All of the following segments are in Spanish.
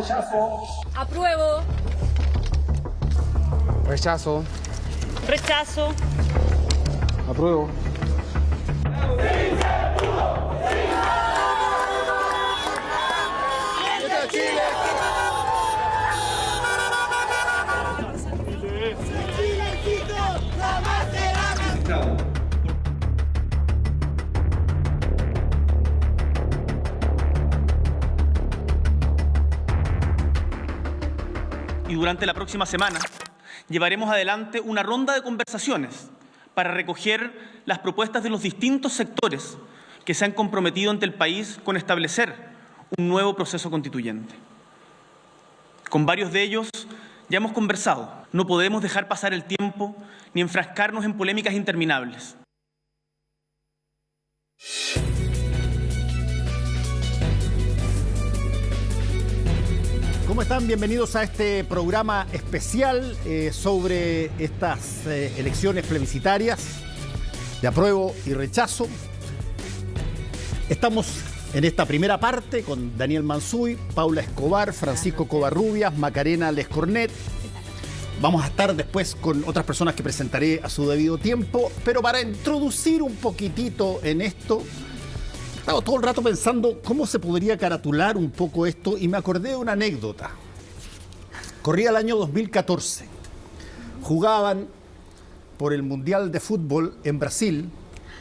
rechazo. Apruebo. Rechazo. Rechazo. Apruebo. Y durante la próxima semana llevaremos adelante una ronda de conversaciones para recoger las propuestas de los distintos sectores que se han comprometido ante el país con establecer un nuevo proceso constituyente. Con varios de ellos ya hemos conversado. No podemos dejar pasar el tiempo ni enfrascarnos en polémicas interminables. ¿Cómo están? Bienvenidos a este programa especial sobre estas elecciones plebiscitarias de apruebo y rechazo. Estamos en esta primera parte con Daniel Mansuy, Paula Escobar, Francisco Covarrubias, Macarena Lescornet. Vamos a estar después con otras personas que presentaré a su debido tiempo, pero para introducir un poquitito en esto, estaba todo el rato pensando cómo se podría caratular un poco esto y me acordé de una anécdota. Corría el año 2014. Jugaban por el Mundial de Fútbol en Brasil,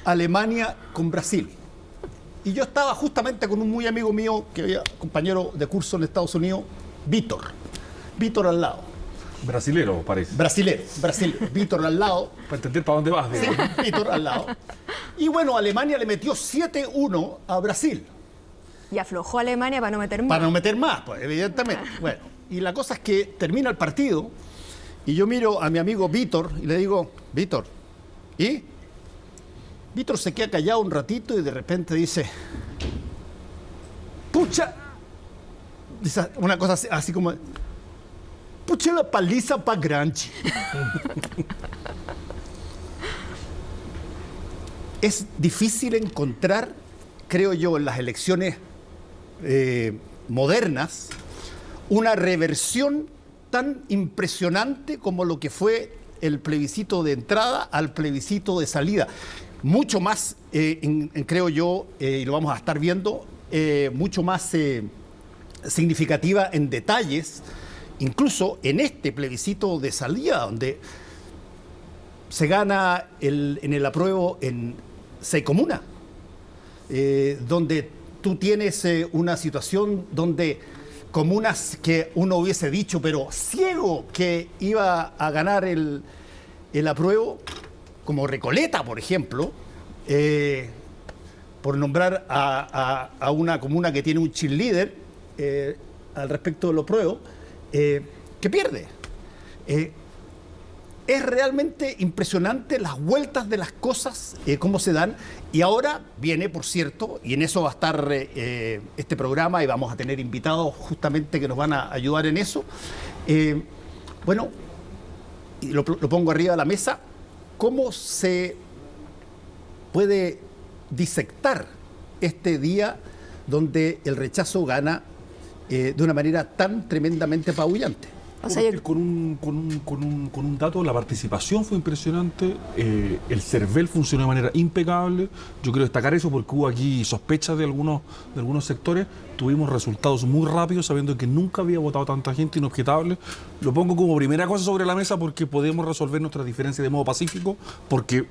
Alemania con Brasil. Y yo estaba justamente con un muy amigo mío, que había compañero de curso en Estados Unidos, Víctor. Víctor al lado. Brasilero, parece. Brasilero. Víctor al lado. Para entender para dónde vas. Sí, Víctor al lado. Y bueno, Alemania le metió 7-1 a Brasil. Y aflojó a Alemania para no meter más. Para no meter más, pues, evidentemente. Bueno, y la cosa es que termina el partido y yo miro a mi amigo Víctor y le digo, Víctor, ¿y? Víctor se queda callado un ratito y de repente dice, pucha, dice una cosa así como, pucha la paliza pa' Granchi. Es difícil encontrar, creo yo, en las elecciones modernas, una reversión tan impresionante como lo que fue el plebiscito de entrada al plebiscito de salida. Mucho más, creo yo, y lo vamos a estar viendo, mucho más significativa en detalles, incluso en este plebiscito de salida, donde se gana en el apruebo en 6 comunas, donde tú tienes una situación donde comunas que uno hubiese dicho, pero ciego, que iba a ganar el apruebo, como Recoleta, por ejemplo, por nombrar a una comuna que tiene un cheerleader al respecto del apruebo, que pierde. Es realmente impresionante las vueltas de las cosas, cómo se dan. Y ahora viene, por cierto, y en eso va a estar este programa y vamos a tener invitados justamente que nos van a ayudar en eso. Bueno, y lo pongo arriba de la mesa, ¿cómo se puede disectar este día donde el rechazo gana de una manera tan tremendamente apabullante? O sea, con un dato, la participación fue impresionante, el CERVEL funcionó de manera impecable. Yo quiero destacar eso porque hubo aquí sospechas de algunos sectores. Tuvimos resultados muy rápidos, sabiendo que nunca había votado tanta gente, inobjetable. Lo pongo como primera cosa sobre la mesa porque podemos resolver nuestras diferencias de modo pacífico, porque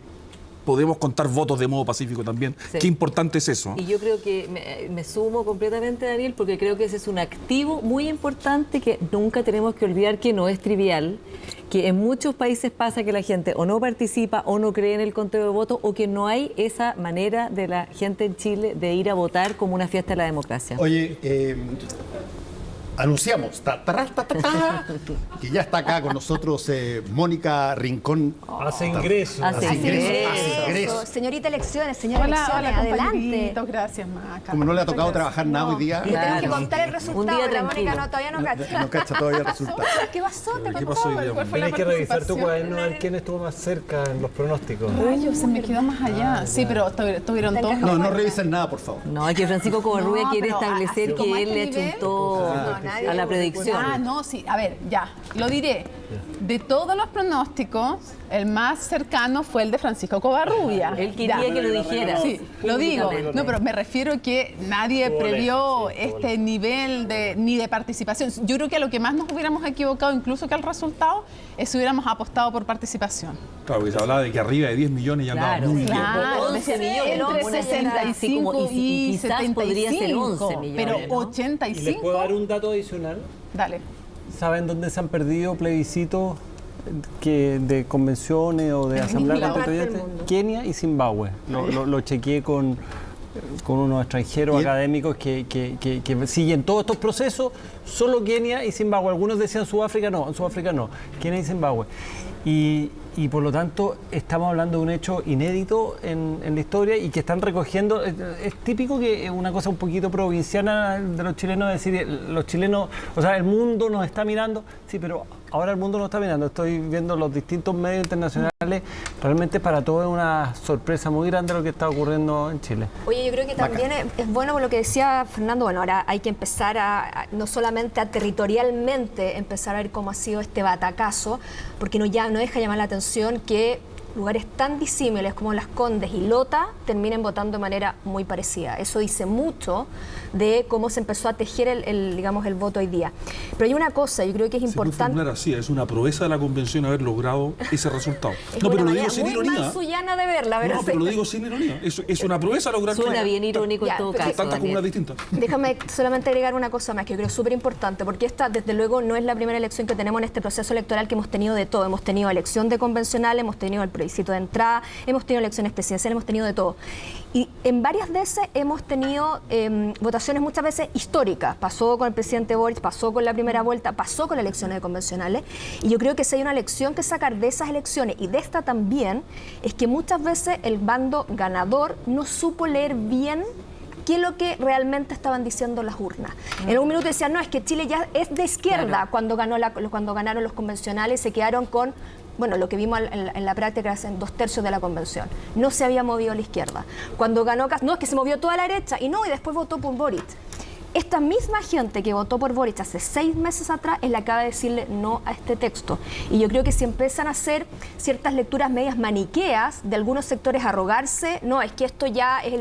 podemos contar votos de modo pacífico también. Sí. Qué importante es eso. Y yo creo que me sumo completamente, Daniel, porque creo que ese es un activo muy importante que nunca tenemos que olvidar, que no es trivial, que en muchos países pasa que la gente o no participa o no cree en el conteo de votos, o que no hay esa manera de la gente en Chile de ir a votar como una fiesta de la democracia. Oye, anunciamos que ya está acá con nosotros Mónica Rincón. Hace ingreso. Hace ingreso. Señorita Elecciones, señora Elecciones, adelante. Gracias, Maca. Como no le ha tocado trabajar nada hoy día. Le tengo que contar el resultado. Un día la Mónica todavía no cacha. No cacha todavía el resultado. ¿Qué pasó? ¿Qué pasó hoy día? Tienes que revisar tu cuaderno a ver quién estuvo más cerca en los pronósticos. Rayos, se me quedó más allá. Sí, pero tuvieron todos. No revisen nada, por favor. No, es que Francisco Covarrubias quiere establecer que él le achuntó. a la predicción. Ah, no, sí. A ver, ya, lo diré. De todos los pronósticos, el más cercano fue el de Francisco Covarrubias. Él quería que lo dijera. Sí, lo digo. No, pero me refiero que nadie previó este nivel ni de participación. Yo creo que a lo que más nos hubiéramos equivocado, incluso que al resultado, es si hubiéramos apostado por participación. Claro, porque se hablaba de que arriba de 10 millones ya andaba muy bien. Claro, 11 millones. entre 65 y quizás podría ser 11 75, millones. pero ¿no? 85. ¿Y les puedo dar un dato adicional? Dale. ¿Saben dónde se han perdido plebiscitos de convenciones o de asambleas constituyentes? Kenia y Zimbabue. Lo chequeé con unos extranjeros académicos que siguen todos estos procesos. Solo Kenia y Zimbabue. Algunos decían Sudáfrica no, Kenia y Zimbabue. Y por lo tanto estamos hablando de un hecho inédito en la historia y que están recogiendo. Es típico que es una cosa un poquito provinciana de los chilenos, decir, los chilenos, o sea, el mundo nos está mirando, sí, pero ahora el mundo nos está mirando. Estoy viendo los distintos medios internacionales. Realmente para todos es una sorpresa muy grande lo que está ocurriendo en Chile. Oye, yo creo que también es bueno por lo que decía Fernando. Bueno, ahora hay que empezar no solamente a territorialmente empezar a ver cómo ha sido este batacazo, porque no deja llamar la atención que lugares tan disímiles como Las Condes y Lota terminen votando de manera muy parecida. Eso dice mucho de cómo se empezó a tejer el voto hoy día. Pero hay una cosa, yo creo que es importante. Se puede formular así, es una proeza de la convención haber logrado ese resultado. Es No, pero lo manera digo sin muy ironía. mansuyana de verla, ¿verdad? No, pero lo digo sin ironía. Es una proeza lograr. Suena bien irónico en todo caso. Tantas comunas distintas. Déjame solamente agregar una cosa más que yo creo súper importante, porque esta, desde luego, no es la primera elección que tenemos en este proceso electoral, que hemos tenido de todo. Hemos tenido elección de convencional, hemos tenido el plebiscito de entrada, hemos tenido elecciones presidenciales, hemos tenido de todo. Y en varias veces hemos tenido votaciones muchas veces históricas. Pasó con el presidente Boric, pasó con la primera vuelta, pasó con las elecciones de convencionales. Y yo creo que si hay una lección que sacar de esas elecciones y de esta también, es que muchas veces el bando ganador no supo leer bien qué es lo que realmente estaban diciendo las urnas. En algún minuto decían, no, es que Chile ya es de izquierda. Claro. Cuando ganaron los convencionales, se quedaron con, bueno, lo que vimos en la práctica en 2/3 de la convención. No se había movido a la izquierda. Cuando ganó, no, es que se movió toda la derecha, y después votó por Boric. Esta misma gente que votó por Boric hace 6 meses atrás es la que acaba de decirle no a este texto. Y yo creo que si empiezan a hacer ciertas lecturas medias maniqueas de algunos sectores, arrogarse, no, es que esto ya es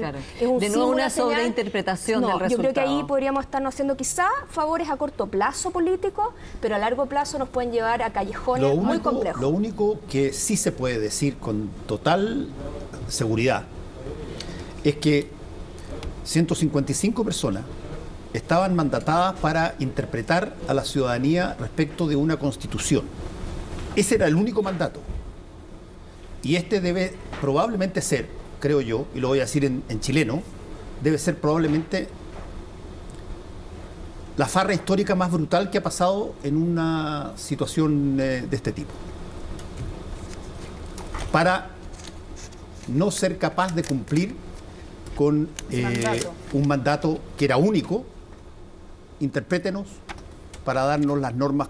un de nuevo una sobreinterpretación del resultado. Yo creo que ahí podríamos estarnos haciendo quizá favores a corto plazo políticos, pero a largo plazo nos pueden llevar a callejones muy complejos. Lo único que sí se puede decir con total seguridad es que 155 personas estaban mandatadas para interpretar a la ciudadanía respecto de una constitución. Ese era el único mandato. Y este debe probablemente ser, creo yo, y lo voy a decir en chileno, debe ser probablemente la farra histórica más brutal que ha pasado en una situación de este tipo. Para no ser capaz de cumplir con un mandato que era único. Interprétenos para darnos las normas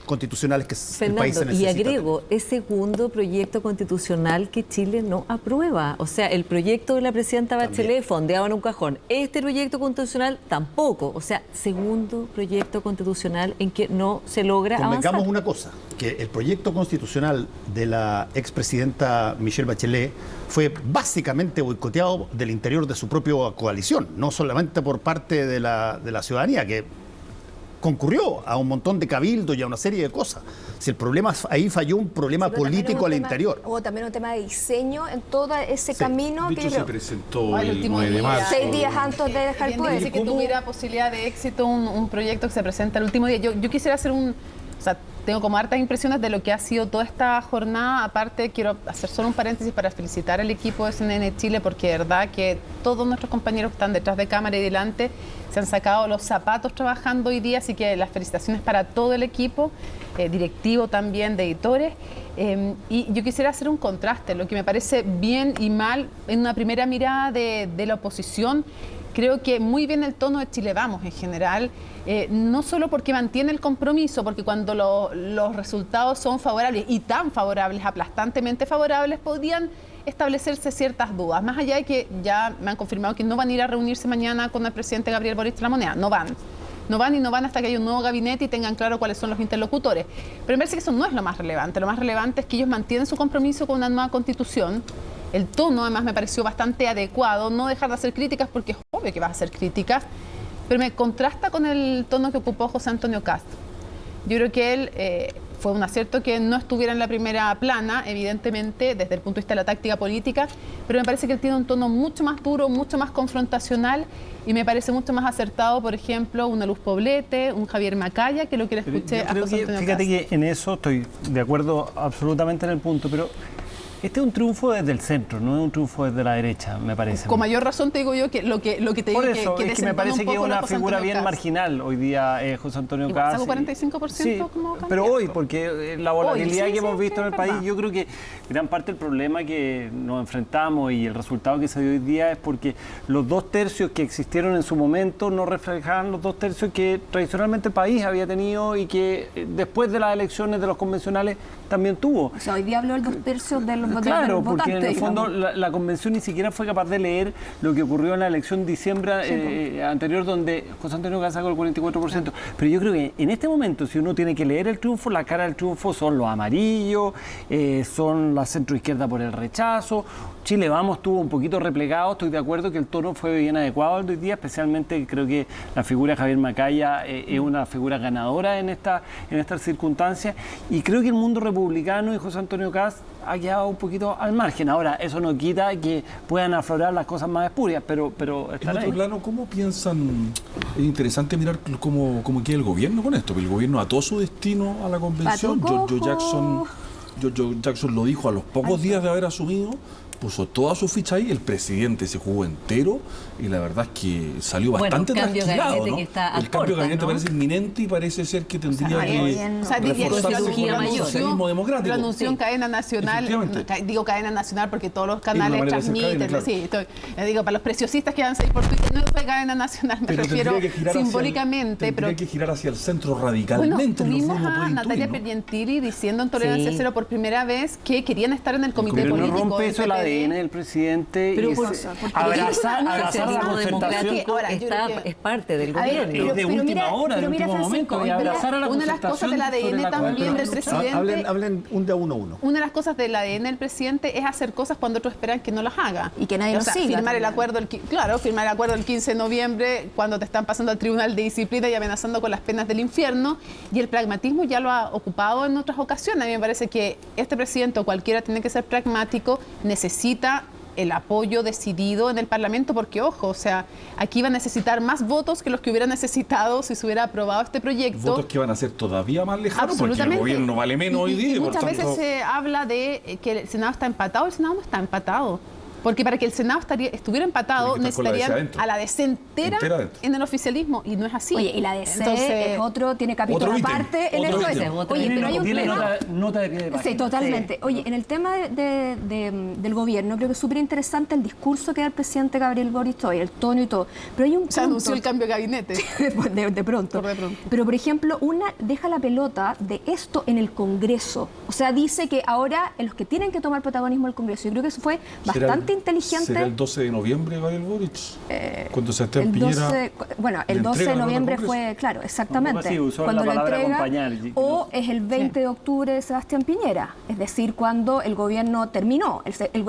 constitucionales que el país se necesita. Y agrego, es segundo proyecto constitucional que Chile no aprueba. O sea, el proyecto de la presidenta Bachelet fondeado en un cajón. Este proyecto constitucional tampoco. O sea, segundo proyecto constitucional en que no se logra avanzar. Convengamos una cosa, que el proyecto constitucional de la expresidenta Michelle Bachelet fue básicamente boicoteado del interior de su propia coalición, no solamente por parte de la ciudadanía, que concurrió a un montón de cabildos y a una serie de cosas. Si el problema ahí falló, un problema político al interior. Hubo también un tema de diseño en todo ese camino. De hecho, se presentó el 9 de marzo. 6 días antes de dejar el poder. Dice que tuviera posibilidad de éxito un proyecto que se presenta el último día. Yo quisiera hacer tengo como hartas impresiones de lo que ha sido toda esta jornada. Aparte, quiero hacer solo un paréntesis para felicitar al equipo de CNN Chile, porque de verdad que todos nuestros compañeros que están detrás de cámara y delante se han sacado los zapatos trabajando hoy día, así que las felicitaciones para todo el equipo, directivo también, de editores. Y yo quisiera hacer un contraste, lo que me parece bien y mal en una primera mirada de la oposición. Creo que muy bien el tono de Chile Vamos en general, no solo porque mantiene el compromiso, porque cuando los resultados son favorables y tan favorables, aplastantemente favorables, podían establecerse ciertas dudas, más allá de que ya me han confirmado que no van a ir a reunirse mañana con el presidente Gabriel Boric de la Moneda, no van. no van hasta que haya un nuevo gabinete y tengan claro cuáles son los interlocutores. Pero me parece que eso no es lo más relevante. Lo más relevante es que ellos mantienen su compromiso con una nueva constitución. El tono, además, me pareció bastante adecuado. No dejar de hacer críticas, porque es obvio que vas a hacer críticas, pero me contrasta con el tono que ocupó José Antonio Kast. Yo creo que él fue un acierto que no estuviera en la primera plana, evidentemente, desde el punto de vista de la táctica política, pero me parece que él tiene un tono mucho más duro, mucho más confrontacional, y me parece mucho más acertado, por ejemplo, una Luz Poblete, un Javier Macaya, que lo que le escuché a José Antonio Fíjate Kast. que en eso estoy de acuerdo absolutamente en el punto, pero este es un triunfo desde el centro, no es un triunfo desde la derecha, me parece. Con mayor razón te digo yo que lo que te digo Por eso, que es que me parece que es una figura bien marginal. marginal hoy día José Antonio Igual Kast. sacó 45% Sí, como candidato. pero hoy, porque la volatilidad Hoy, sí, que hemos sí, visto sí, en el es país, verdad. yo creo que gran parte del problema que nos enfrentamos y el resultado que se dio hoy día es porque los 2 tercios que existieron en su momento no reflejaban los 2 tercios que tradicionalmente el país había tenido y que después de las elecciones de los convencionales también tuvo. O sea, hoy día habló el 2 tercios de los Claro, votantes. porque en el fondo la convención ni siquiera fue capaz de leer lo que ocurrió en la elección de diciembre anterior, donde José Antonio Kast sacó el 44%. Pero yo creo que en este momento, si uno tiene que leer el triunfo, la cara del triunfo son los amarillos, son la centroizquierda por el rechazo. Chile Vamos estuvo un poquito replegado, estoy de acuerdo que el tono fue bien adecuado al de hoy día, especialmente creo que la figura de Javier Macaya es una figura ganadora en estas circunstancias, y creo que el mundo republicano y José Antonio Kast ha quedado un poquito al margen. Ahora, eso no quita que puedan aflorar las cosas más espurias, pero En están otro ahí. plano, ¿cómo piensan? Es interesante mirar cómo queda el gobierno con esto, porque el gobierno ató su destino a la convención. Pato George Jackson lo dijo a los pocos días de haber asumido, puso toda su ficha ahí, el presidente se jugó entero y la verdad es que salió bastante cambio de trasquilado, gabinete ¿no? que está a El cambio de puertas, gabinete ¿no? parece inminente y parece ser que tendría que O sea, diría que reforzarse con el socialismo democrático. lo anunció en cadena nacional, Efectivamente. digo cadena nacional porque todos los Es una canales manera de hacer transmiten, cadena, claro. sí, digo, para los preciosistas que van a salir por Twitter, no fue cadena nacional, me Pero refiero tendría que girar simbólicamente, tendría pero que girar hacia el centro bueno, radicalmente. tuvimos uno puede a Natalia intuir, ¿no? Pergentili diciendo en Tolerancia Sí. Cero por primera vez que querían estar en el comité Pero no político rompe del eso el PPD. ADN del presidente Pero y por- abrazar el la socialismo concertación. democrático Ahora, yo está, creo que- es parte del A ver, gobierno. Es de última hora, de último Francisco, momento, y pero abrazar a la una de las cosas del concertación sobre ADN la cual- también del presidente. Hablen un de a uno. Una de las cosas del ADN del presidente es hacer cosas cuando otros esperan que no las haga. Y que nadie O lo sea, siga firmar el también. acuerdo, firmar el acuerdo el 15 de noviembre cuando te están pasando al Tribunal de Disciplina y amenazando con las penas del infierno. Y el pragmatismo ya lo ha ocupado en otras ocasiones. A mí me parece que este presidente o cualquiera tiene que ser pragmático, necesita el apoyo decidido en el Parlamento, porque, ojo, o sea, aquí va a necesitar más votos que los que hubiera necesitado si se hubiera aprobado este proyecto. Votos que van a ser todavía más lejanos porque el Absolutamente. gobierno vale menos hoy día. Y por muchas tanto, veces se habla de que el Senado está empatado. El Senado no está empatado. Porque para que el Senado estuviera empatado, Tiene que estar con la DC necesitarían adentro. a la DC entera Entera adentro. en el oficialismo. Y no es así. Oye, y la DC Entonces, es otro, tiene capítulo otro ítem, aparte en otro esto. ítem. Oye, pero hay un Tiene tema. nota de pie de página. Sí, totalmente. Oye, en el tema del gobierno, creo que es súper interesante el discurso que da el presidente Gabriel Boric hoy, el tono y todo. Pero hay un se punto, anunció el cambio de gabinete. de pronto. Por de pronto. Pero, por ejemplo, una deja la pelota de esto en el Congreso. O sea, dice que ahora los que tienen que tomar protagonismo en el Congreso. Yo creo que eso fue bastante inteligente. ¿Será el 12 de noviembre, Gabriel Boric? Cuando Sebastián El Piñera 12, bueno, el le 12 de entrega la noviembre nota al fue, claro, exactamente, Sí, usó cuando la lo palabra entrega, acompañar. o es el 20 de octubre de Sebastián Piñera, es decir, cuando el gobierno terminó.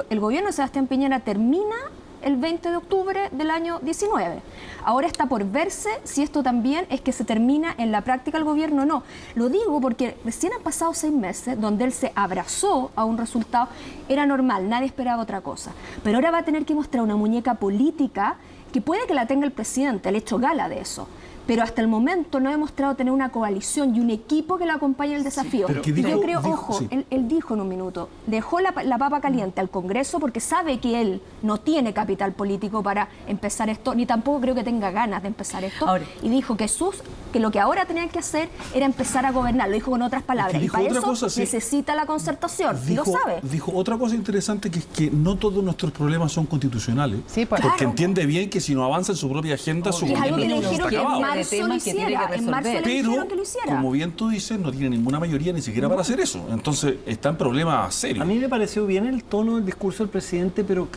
El gobierno de Sebastián Piñera termina el 20 de octubre del año 19. Ahora está por verse si esto también es que se termina en la práctica el gobierno o no. Lo digo porque recién han pasado 6 meses donde él se abrazó a un resultado. Era normal, nadie esperaba otra cosa. Pero ahora va a tener que mostrar una muñeca política que puede que la tenga el presidente, le ha hecho gala de eso. Pero hasta el momento no ha demostrado tener una coalición y un equipo que lo acompañe en el desafío. pero que Y yo dijo- creo, dijo- ojo, sí. él dijo en un minuto, dejó la papa caliente al Congreso porque sabe que él no tiene capital político para empezar esto, ni tampoco creo que tenga ganas de empezar esto. Ahora- Y dijo que lo que ahora tenían que hacer era empezar a gobernar. Lo dijo con otras palabras. Y dijo para otra eso cosa, sí. necesita la concertación. Y lo sabe. Dijo otra cosa interesante, que es que no todos nuestros problemas son constitucionales. Sí, pues. Porque Claro. entiende bien que si no avanza en su propia agenda, su Y es algo que le gobierno dijeron está que en acabado. marzo lo temas que tiene que hiciera. En marzo le resolver. dijeron Pero, que lo hiciera. como bien tú dices, no tiene ninguna mayoría ni siquiera para hacer eso. Entonces, está en problemas serios. A mí me pareció bien el tono del discurso del presidente, pero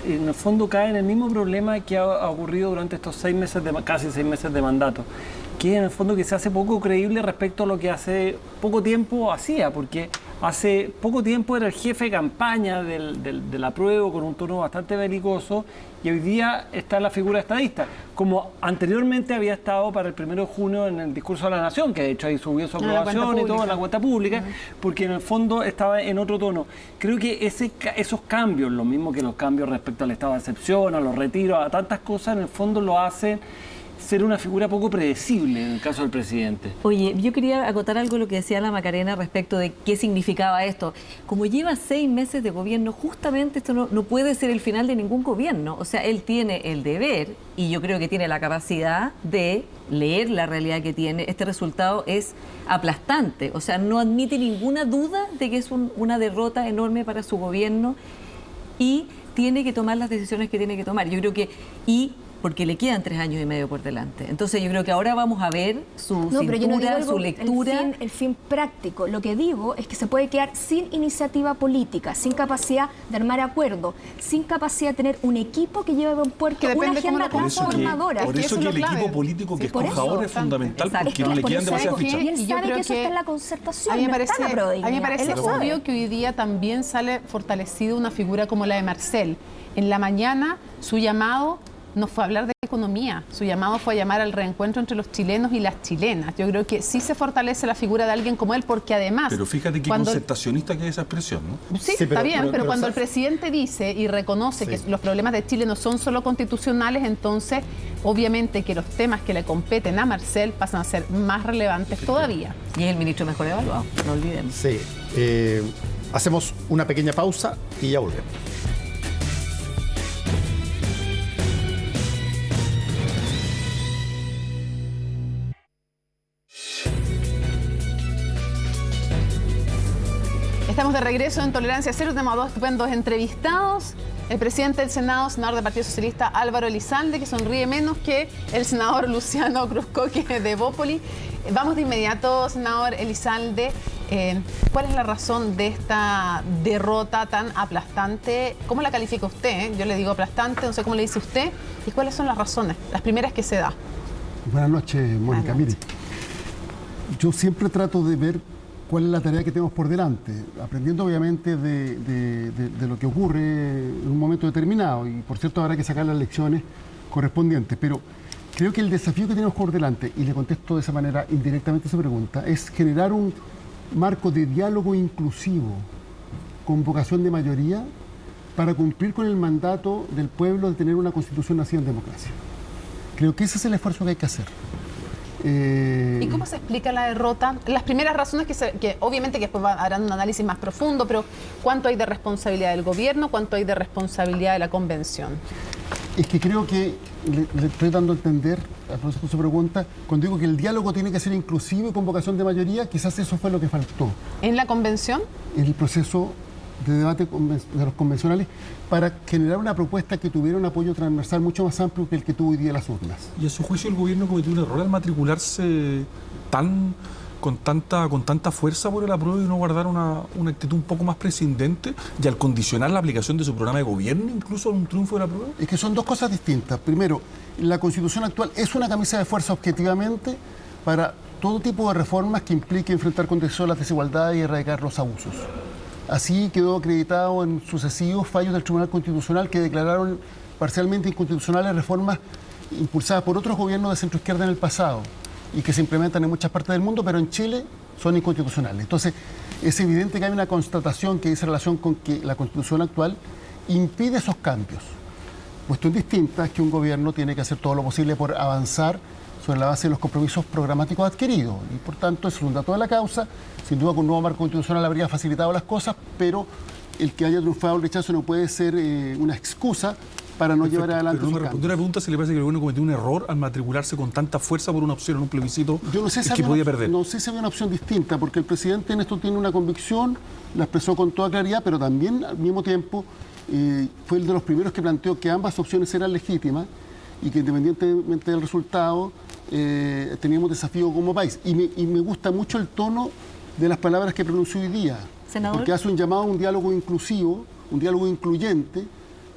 en el fondo cae en el mismo problema que ha ocurrido durante estos 6 meses, casi 6 meses de mandato. que en el fondo que se hace poco creíble respecto a lo que hace poco tiempo hacía, porque hace poco tiempo era el jefe de campaña del apruebo con un tono bastante belicoso, y hoy día está la figura estadista, como anteriormente había estado para el 1 de junio en el discurso de la Nación, que de hecho ahí subió su aprobación y todo en la cuenta pública, porque en el fondo estaba en otro tono. Creo que esos cambios, lo mismo que los cambios respecto al estado de excepción, a los retiros, a tantas cosas, en el fondo lo hacen ser una figura poco predecible en el caso del presidente. Oye, yo quería acotar algo de lo que decía la Macarena respecto de qué significaba esto. Como lleva 6 meses de gobierno, justamente esto no puede ser el final de ningún gobierno. O sea, él tiene el deber, y yo creo que tiene la capacidad de leer la realidad que tiene. Este resultado es aplastante. O sea, no admite ninguna duda de que es una derrota enorme para su gobierno, y tiene que tomar las decisiones que tiene que tomar. Yo creo que... porque le quedan 3 años y medio por delante. Entonces yo creo que ahora vamos a ver su cintura, su lectura. El fin práctico. Lo que digo es que se puede quedar sin iniciativa política, sin capacidad de armar acuerdos, sin capacidad de tener un equipo que lleve a buen puerto una agenda transformadora. Por eso que el equipo político que escoja ahora es fundamental, porque no le quedan demasiadas fichas. Y él sabe que eso está en la concertación. A mí me parece obvio que hoy día también sale fortalecido una figura como la de Marcel. En la mañana su llamado no fue a hablar de economía, su llamado fue a llamar al reencuentro entre los chilenos y las chilenas. Yo creo que sí se fortalece la figura de alguien como él, porque además... Pero fíjate qué concertacionista que es esa expresión, ¿no? Sí, está bien, pero cuando el presidente dice y reconoce que los problemas de Chile no son solo constitucionales, entonces obviamente que los temas que le competen a Marcel pasan a ser más relevantes todavía. Y es el ministro mejor evaluado, no olvidemos. Sí. Hacemos una pequeña pausa y ya volvemos. Estamos de regreso en Tolerancia Cero. Tenemos a 2 estupendos entrevistados. El presidente del Senado, senador del Partido Socialista, Álvaro Elizalde, que sonríe menos que el senador Luciano Cruzcoque de Bópoli. Vamos de inmediato, senador Elizalde. ¿Cuál es la razón de esta derrota tan aplastante? ¿Cómo la califica usted? Yo le digo aplastante, no sé cómo le dice usted. ¿Y cuáles son las razones? Las primeras que se da. Buenas noches, Mónica. Mire, yo siempre trato de ver cuál es la tarea que tenemos por delante, aprendiendo obviamente de lo que ocurre en un momento determinado, y por cierto habrá que sacar las lecciones correspondientes, pero creo que el desafío que tenemos por delante, y le contesto de esa manera indirectamente a su pregunta, es generar un marco de diálogo inclusivo con vocación de mayoría para cumplir con el mandato del pueblo de tener una constitución nacida en democracia. Creo que ese es el esfuerzo que hay que hacer. ¿Y cómo se explica la derrota? Las primeras razones que obviamente que después harán un análisis más profundo, pero ¿cuánto hay de responsabilidad del gobierno? ¿Cuánto hay de responsabilidad de la convención? Es que creo que le estoy dando a entender, a propósito de su pregunta, cuando digo que el diálogo tiene que ser inclusivo y con vocación de mayoría, quizás eso fue lo que faltó. ¿En la convención? En el proceso de debate de los convencionales, para generar una propuesta que tuviera un apoyo transversal mucho más amplio que el que tuvo hoy día las urnas. ¿Y a su juicio el gobierno cometió un error al matricularse con tanta fuerza por el apruebo y no guardar una actitud un poco más prescindente y al condicionar la aplicación de su programa de gobierno incluso a un triunfo del apruebo? Es que son dos cosas distintas. Primero, la Constitución actual es una camisa de fuerza objetivamente para todo tipo de reformas que implique enfrentar con decisión las desigualdades y erradicar los abusos. Así quedó acreditado en sucesivos fallos del Tribunal Constitucional que declararon parcialmente inconstitucionales reformas impulsadas por otros gobiernos de centroizquierda en el pasado y que se implementan en muchas partes del mundo, pero en Chile son inconstitucionales. Entonces, es evidente que hay una constatación que dice relación con que la Constitución actual impide esos cambios. Cuestión distinta es que un gobierno tiene que hacer todo lo posible por avanzar sobre la base de los compromisos programáticos adquiridos. Y por tanto, es un dato de la causa. Sin duda, con un nuevo marco constitucional habría facilitado las cosas, pero el que haya triunfado el rechazo no puede ser una excusa para no llevar adelante. Pero no me respondió la pregunta si le parece que el gobierno cometió un error al matricularse con tanta fuerza por una opción en un plebiscito que podía perder. No sé si había una opción distinta, porque el presidente en esto tiene una convicción, la expresó con toda claridad, pero también al mismo tiempo fue el de los primeros que planteó que ambas opciones eran legítimas y que independientemente del resultado teníamos desafío como país. Y me gusta mucho el tono de las palabras que pronunció hoy día, Senador, porque hace un llamado a un diálogo inclusivo, un diálogo incluyente,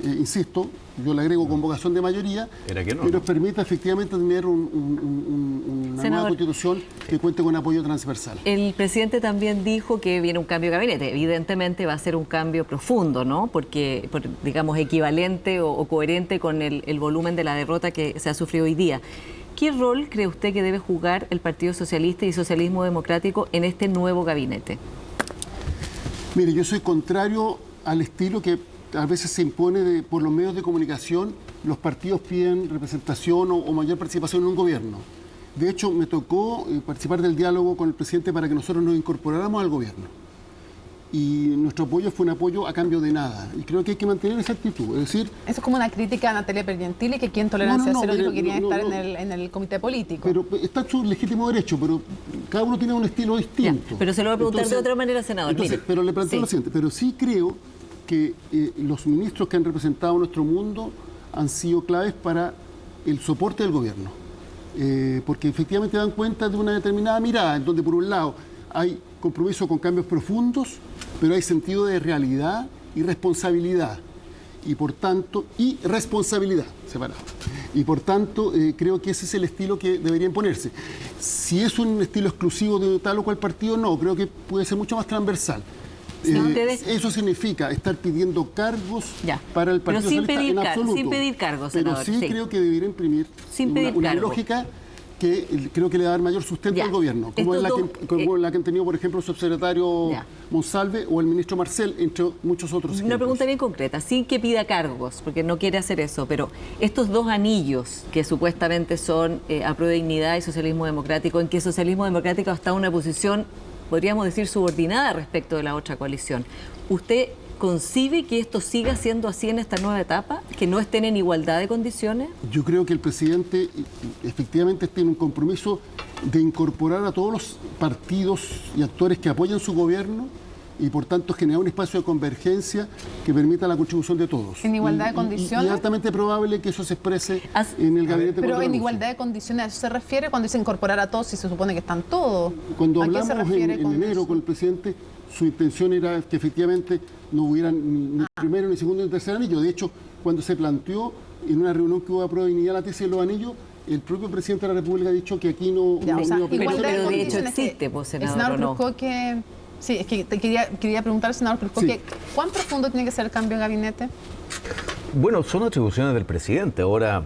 insisto, yo le agrego convocación de mayoría, que nos permita efectivamente tener una nueva constitución que cuente con apoyo transversal. El presidente también dijo que viene un cambio de gabinete. Evidentemente va a ser un cambio profundo, ¿no? Porque, digamos, equivalente o coherente con el volumen de la derrota que se ha sufrido hoy día. ¿Qué rol cree usted que debe jugar el Partido Socialista y Socialismo Democrático en este nuevo gabinete? Mire, yo soy contrario al estilo que a veces se impone por los medios de comunicación. Los partidos piden representación o mayor participación en un gobierno. De hecho, me tocó participar del diálogo con el presidente para que nosotros nos incorporáramos al gobierno. Y nuestro apoyo fue un apoyo a cambio de nada. Y creo que hay que mantener esa actitud. Es decir, eso es como una crítica a Natalia Pergentili, que aquí en Tolerancia Cero dijo que querían estar en el comité político. Pero está en su legítimo derecho, pero cada uno tiene un estilo distinto. Ya, pero se lo voy a preguntar de otra manera, senador. Pero le planteo lo siguiente. Pero sí creo que los ministros que han representado nuestro mundo han sido claves para el soporte del gobierno. Porque efectivamente dan cuenta de una determinada mirada, en donde por un lado hay compromiso con cambios profundos, pero hay sentido de realidad y responsabilidad. Y por tanto, responsabilidad separado. Y por tanto, creo que ese es el estilo que debería imponerse. Si es un estilo exclusivo de tal o cual partido, no, creo que puede ser mucho más transversal. Eso significa estar pidiendo cargos para el Partido Socialista en absoluto. Sin pedir cargos, senador. Pero sí creo que debería imprimir una lógica que creo que le va a dar mayor sustento al gobierno, como la que han tenido, por ejemplo, el subsecretario Monsalve o el ministro Marcel, entre muchos otros ejemplos. Una pregunta bien concreta, sin que pida cargos, porque no quiere hacer eso, pero estos dos anillos que supuestamente son Apruebo Dignidad y Socialismo Democrático, en que Socialismo Democrático está en una posición, podríamos decir, subordinada respecto de la otra coalición, ¿usted concibe que esto siga siendo así en esta nueva etapa? ¿Que no estén en igualdad de condiciones? Yo creo que el presidente efectivamente tiene un compromiso de incorporar a todos los partidos y actores que apoyan su gobierno y por tanto generar un espacio de convergencia que permita la contribución de todos. ¿En igualdad de condiciones? Y es altamente probable que eso se exprese en el gabinete. Pero en igualdad de condiciones, ¿a eso se refiere cuando dice incorporar a todos si se supone que están todos? Cuando hablamos en enero con el presidente, su intención era que efectivamente no hubiera ni primero, ni segundo, ni tercer anillo. De hecho, cuando se planteó en una reunión que hubo a Apruebo Dignidad la tesis de los anillos, el propio presidente de la República ha dicho que aquí no iba a pero de hecho existe, pues, senador, ¿no? Sí, es que quería preguntar al senador Cruzco, ¿cuán profundo tiene que ser el cambio de gabinete? Bueno, son atribuciones del presidente. Ahora,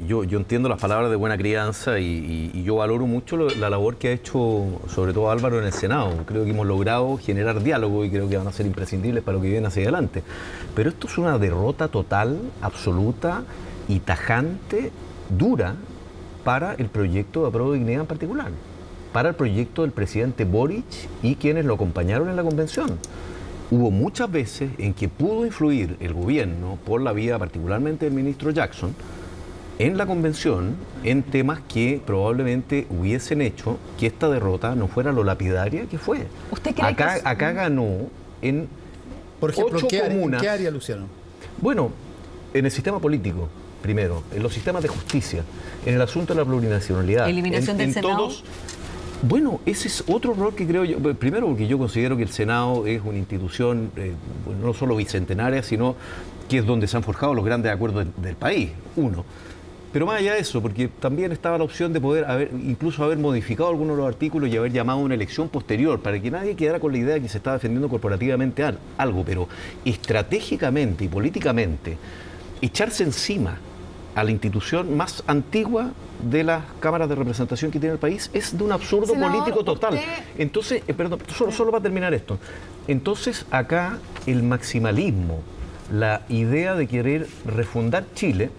yo entiendo las palabras de buena crianza y yo valoro mucho la labor que ha hecho, sobre todo Álvaro, en el Senado. Creo que hemos logrado generar diálogo y creo que van a ser imprescindibles para lo que viene hacia adelante. Pero esto es una derrota total, absoluta y tajante, dura, para el proyecto de Apruebo Dignidad en particular, para el proyecto del presidente Boric y quienes lo acompañaron en la convención. Hubo muchas veces en que pudo influir el gobierno, por la vía particularmente del ministro Jackson, en la convención, en temas que probablemente hubiesen hecho que esta derrota no fuera lo lapidaria que fue. ¿Usted cree acá ganó en por ejemplo, 8 comunas. ¿En qué área, Luciano? Bueno, en el sistema político, primero, en los sistemas de justicia, en el asunto de la plurinacionalidad. ¿Eliminación del Senado? Todos. Bueno, ese es otro rol que creo yo. Primero, porque yo considero que el Senado es una institución no solo bicentenaria, sino que es donde se han forjado los grandes acuerdos del país, uno. Pero más allá de eso, porque también estaba la opción de poder incluso haber modificado algunos de los artículos y haber llamado a una elección posterior, para que nadie quedara con la idea de que se estaba defendiendo corporativamente algo, pero estratégicamente y políticamente, echarse encima a la institución más antigua de las cámaras de representación que tiene el país es de un absurdo político total. Entonces, perdón, solo para terminar esto. Entonces, acá el maximalismo, la idea de querer refundar Chile,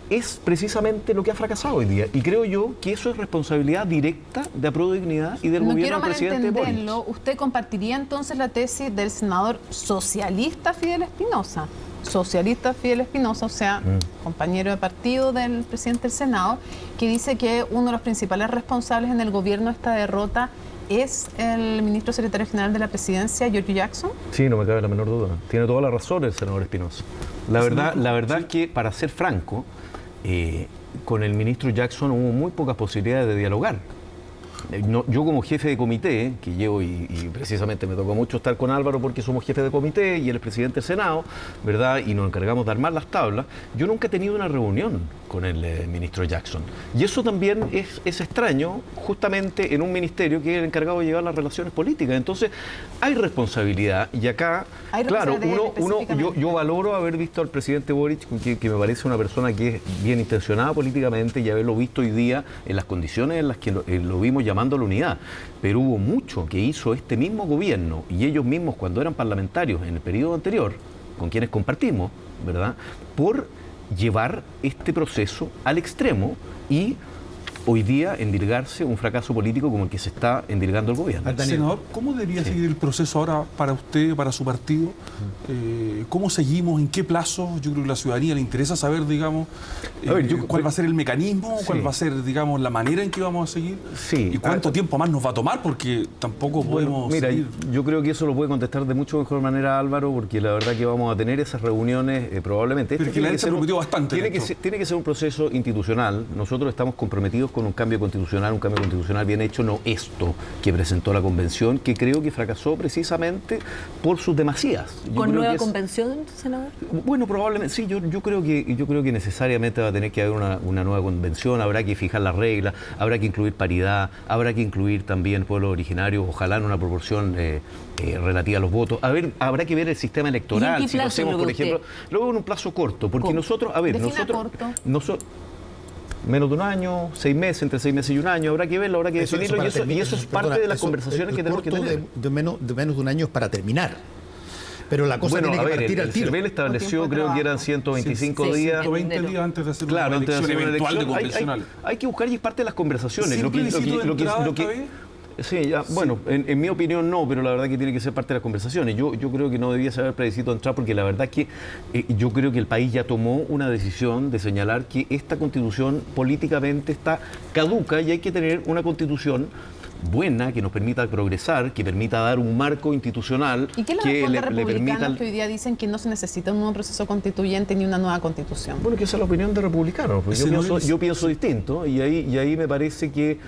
es precisamente lo que ha fracasado hoy día. Y creo yo que eso es responsabilidad directa de Apruebo Dignidad y del gobierno del presidente Boric. ¿Usted compartiría entonces la tesis del senador socialista Fidel Espinosa? Socialista Fidel Espinosa, o sea, compañero de partido del presidente del Senado, que dice que uno de los principales responsables en el gobierno de esta derrota es el ministro secretario general de la presidencia, Giorgio Jackson. Sí, no me cabe la menor duda. Tiene toda la razón el senador Espinosa. La verdad es que, para ser franco, con el ministro Jackson hubo muy pocas posibilidades de dialogar. Yo como jefe de comité, que llevo y precisamente me tocó mucho estar con Álvaro porque somos jefes de comité y él es presidente del Senado, ¿verdad? Y nos encargamos de armar las tablas. Yo nunca he tenido una reunión con el ministro Jackson. Y eso también es extraño, justamente en un ministerio que es el encargado de llevar las relaciones políticas. Entonces, hay responsabilidad y acá, claro, yo valoro haber visto al presidente Boric, que me parece una persona que es bien intencionada políticamente, y haberlo visto hoy día en las condiciones en las que lo vimos llamando a la unidad. Pero hubo mucho que hizo este mismo gobierno y ellos mismos cuando eran parlamentarios en el periodo anterior, con quienes compartimos, ¿verdad?, por llevar este proceso al extremo y hoy día endilgarse un fracaso político como el que se está endilgando el gobierno. Senador, ¿cómo debería seguir el proceso ahora para usted, para su partido? ¿Cómo seguimos? ¿En qué plazo? Yo creo que a la ciudadanía le interesa saber, digamos, cuál va a ser el mecanismo, cuál va a ser, digamos, la manera en que vamos a seguir y cuánto tiempo más nos va a tomar, porque tampoco podemos seguir. Yo creo que eso lo puede contestar de mucho mejor manera Álvaro, porque la verdad que vamos a tener esas reuniones probablemente. Pero que la gente prometió bastante. Tiene que ser un proceso institucional. Nosotros estamos comprometidos con un cambio constitucional bien hecho, no esto que presentó la convención, que creo que fracasó precisamente por sus demasías. ¿Con nueva convención, senador? Bueno, probablemente sí. Yo creo que necesariamente va a tener que haber una nueva convención. Habrá que fijar las reglas, habrá que incluir paridad, habrá que incluir también pueblos originarios, ojalá en una proporción relativa a los votos. Habrá que ver el sistema electoral. Si lo hacemos, por ejemplo, lo veo en un plazo corto, porque nosotros, menos de un año, 6 meses, entre 6 meses y un año, habrá que verlo, habrá que definirlo, y eso es parte de las conversaciones que tenemos que tener. De menos de un año es para terminar. Pero la cosa tiene que partir al tiro. El CERVEL estableció, creo que eran 125 días. 120 días antes de hacer una elección eventual de convencional. Hay que buscar y es parte de las conversaciones. Sí, ya, Sí. Bueno, en mi opinión no, pero la verdad que tiene que ser parte de las conversaciones. Yo creo que no debía ser plebiscito de entrar, porque la verdad que yo creo que el país ya tomó una decisión de señalar que esta constitución políticamente está caduca y hay que tener una constitución buena, que nos permita progresar, que permita dar un marco institucional. ¿Y qué le responde a republicanos que hoy día dicen que no se necesita un nuevo proceso constituyente ni una nueva constitución? Bueno, que esa es la opinión de republicanos. Pues yo pienso distinto y ahí me parece que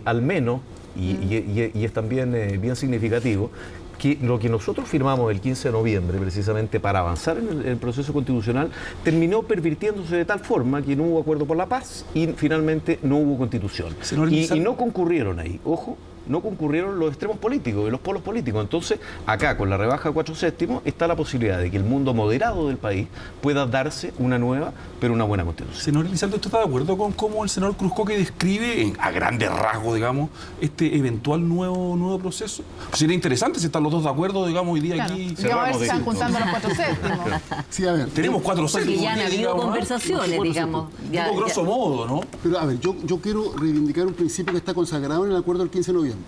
al menos, y es también bien significativo, que lo que nosotros firmamos el 15 de noviembre, precisamente para avanzar en el proceso constitucional, terminó pervirtiéndose de tal forma que no hubo acuerdo por la paz y finalmente no hubo constitución. Y no concurrieron ahí, ojo, no concurrieron los extremos políticos, los polos políticos. Entonces, acá con la rebaja 4/7 está la posibilidad de que el mundo moderado del país pueda darse una nueva, pero una buena constitución. Senador Elizalde, ¿usted está de acuerdo con cómo el senador Cruzcoque describe, a grandes rasgos, digamos, este eventual nuevo proceso? Sería interesante si están los dos de acuerdo, digamos, hoy día aquí. A ver si están juntando los 4/7. Sí, a ver. Tenemos 4/7. Porque ya han habido conversaciones, digamos. Grosso modo, ¿no? Pero a ver, yo quiero reivindicar un principio que está consagrado en el acuerdo del 15 de noviembre.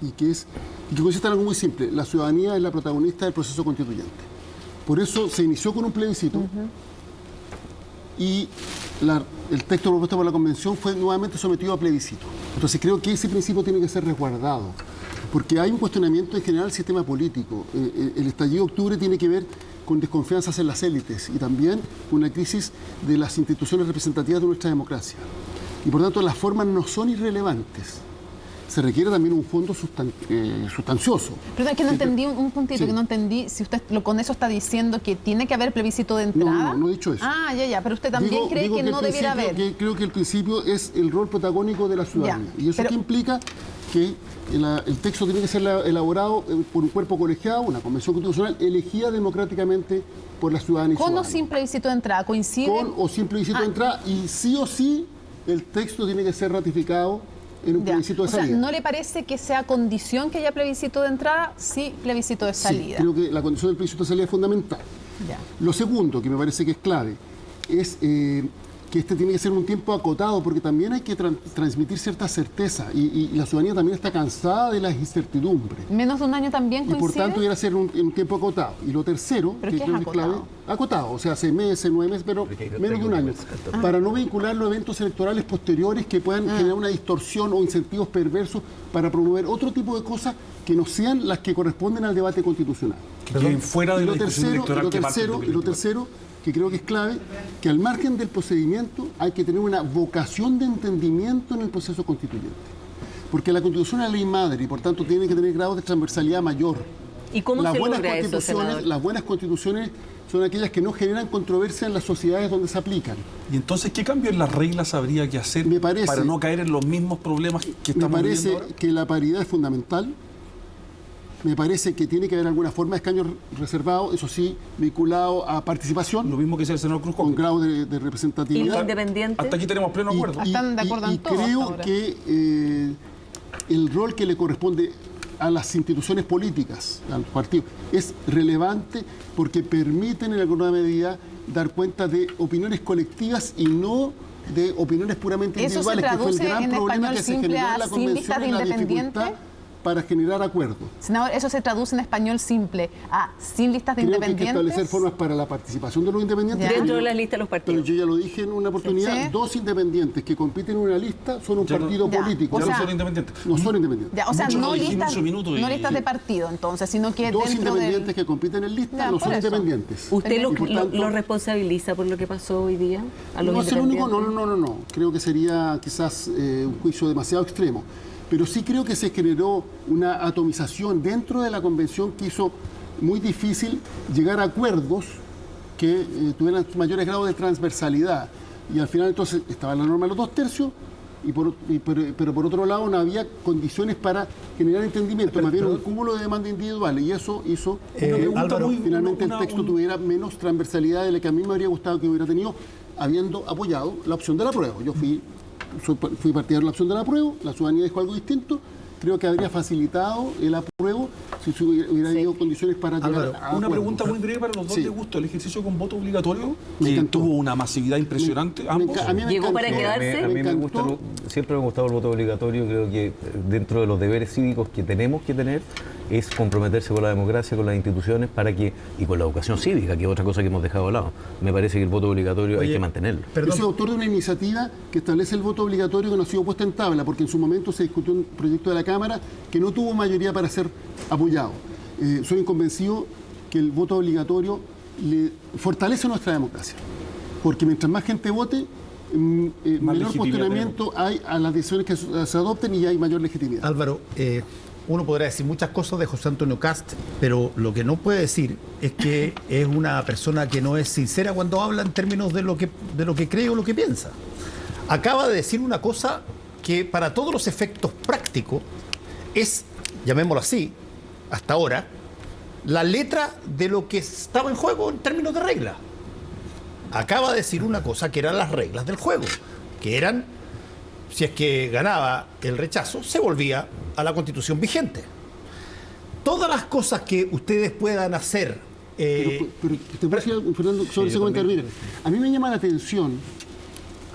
Y que consiste en algo muy simple: la ciudadanía es la protagonista del proceso constituyente. Por eso se inició con un plebiscito y el texto propuesto por la convención fue nuevamente sometido a plebiscito. Entonces creo que ese principio tiene que ser resguardado, porque hay un cuestionamiento en general del sistema político. El estallido de octubre tiene que ver con desconfianzas en las élites y también con una crisis de las instituciones representativas de nuestra democracia. Y por tanto las formas no son irrelevantes. Se requiere también un fondo sustancioso. Perdón, es que no entendí un puntito, que no entendí si usted con eso está diciendo que tiene que haber plebiscito de entrada. No he dicho eso. Ah, ya, pero usted también cree que no debiera haber. Creo que el principio es el rol protagónico de la ciudadanía. Y eso que implica que el texto tiene que ser elaborado por un cuerpo colegiado, una convención constitucional elegida democráticamente por la ciudadanía. ¿Con o sin plebiscito de entrada? ¿Coincide? Con o sin plebiscito de entrada, y sí o sí el texto tiene que ser ratificado en un plebiscito de salida. O sea, ¿no le parece que sea condición que haya plebiscito de entrada? Sí, plebiscito de salida. Sí, creo que la condición del plebiscito de salida es fundamental. Ya. Lo segundo, que me parece que es clave, es que este tiene que ser un tiempo acotado, porque también hay que transmitir cierta certeza, y la ciudadanía también está cansada de las incertidumbres. ¿Menos de un año también coincide? Y por tanto debería ser en un tiempo acotado. Y lo tercero, ¿pero que qué creo es que es clave, acotado, o sea, 6 meses, 9 meses, pero menos de un año, para no vincular los eventos electorales posteriores que puedan generar una distorsión o incentivos perversos para promover otro tipo de cosas que no sean las que corresponden al debate constitucional. Que queden fuera de la discusión electoral. Y lo tercero, que creo que es clave, que al margen del procedimiento hay que tener una vocación de entendimiento en el proceso constituyente. Porque la Constitución es la ley madre y por tanto tiene que tener grados de transversalidad mayor. ¿Y cómo se logra eso, senador? Las buenas constituciones son aquellas que no generan controversia en las sociedades donde se aplican. ¿Y entonces qué cambio en las reglas habría que hacer para no caer en los mismos problemas que estamos viviendo ahora? Me parece que la paridad es fundamental. Me parece que tiene que haber alguna forma de escaño reservado, eso sí, vinculado a participación. Lo mismo que sea el senador Cruz. Con grado de representatividad. ¿Y los independientes? Hasta aquí tenemos pleno acuerdo. Están de acuerdo en todo. Creo que el rol que le corresponde a las instituciones políticas, a los partidos, es relevante porque permiten en alguna medida dar cuenta de opiniones colectivas y no de opiniones puramente ¿Eso individuales, se que fue el traduce gran en problema español que se simple generó en a la sin listas convención de y la independientes? dificultad para generar acuerdos. Senador, ¿eso se traduce en español simple a sin listas de Creo independientes? que hay que establecer formas para la participación de los independientes. Dentro de las listas de los partidos. Pero yo ya lo dije en una oportunidad, Sí. 2 independientes que compiten en una lista son un partido político. O sea, no son independientes. No son independientes. Ya, o sea, Muchos no lo dijimos listas, hace un minuto no listas de partido, entonces, sino que 2 dentro independientes del... que compiten en lista Ya, no por son eso. independientes. ¿Usted Y por tanto, lo responsabiliza por lo que pasó hoy día a los no es el único, independientes? no. Creo que sería quizás un juicio demasiado extremo. Pero sí creo que se generó una atomización dentro de la convención que hizo muy difícil llegar a acuerdos que tuvieran mayores grados de transversalidad. Y al final entonces estaba la norma de los 2/3, pero por otro lado no había condiciones para generar entendimiento, más bien un cúmulo de demandas individuales. Y eso hizo que finalmente el texto tuviera menos transversalidad de la que a mí me habría gustado que hubiera tenido, habiendo apoyado la opción del apruebo. Yo fui partidario de la opción del apruebo, la ciudadanía dijo algo distinto. Creo que habría facilitado el apruebo si se hubiera habido condiciones para llegar a una acuerdos. pregunta muy breve para los dos. Sí. ¿Les gustó el ejercicio con voto obligatorio? Me Que encantó. tuvo una masividad impresionante, ambos. A mí me ¿Llegó para encantó. quedarse? A mí me gusta, siempre me ha gustado el voto obligatorio. Creo que dentro de los deberes cívicos que tenemos que tener es comprometerse con la democracia, con las instituciones y con la educación cívica, que es otra cosa que hemos dejado de lado. Me parece que el voto obligatorio hay que mantenerlo. Yo soy autor de una iniciativa que establece el voto obligatorio que no ha sido puesta en tabla, porque en su momento se discutió un proyecto de la Cámara que no tuvo mayoría para ser apoyado. Soy convencido que el voto obligatorio fortalece nuestra democracia, porque mientras más gente vote, menor cuestionamiento hay a las decisiones que se adopten y hay mayor legitimidad. Álvaro, uno podrá decir muchas cosas de José Antonio Kast, pero lo que no puede decir es que es una persona que no es sincera cuando habla en términos de lo que cree o lo que piensa. Acaba de decir una cosa que para todos los efectos prácticos es, llamémoslo así, hasta ahora, la letra de lo que estaba en juego en términos de regla. Acaba de decir una cosa que eran las reglas del juego, que eran, si es que ganaba el rechazo, se volvía a la Constitución vigente. Todas las cosas que ustedes puedan hacer... Pero te puedo decir, Fernando, sobre ese comentario. Mira, a mí me llama la atención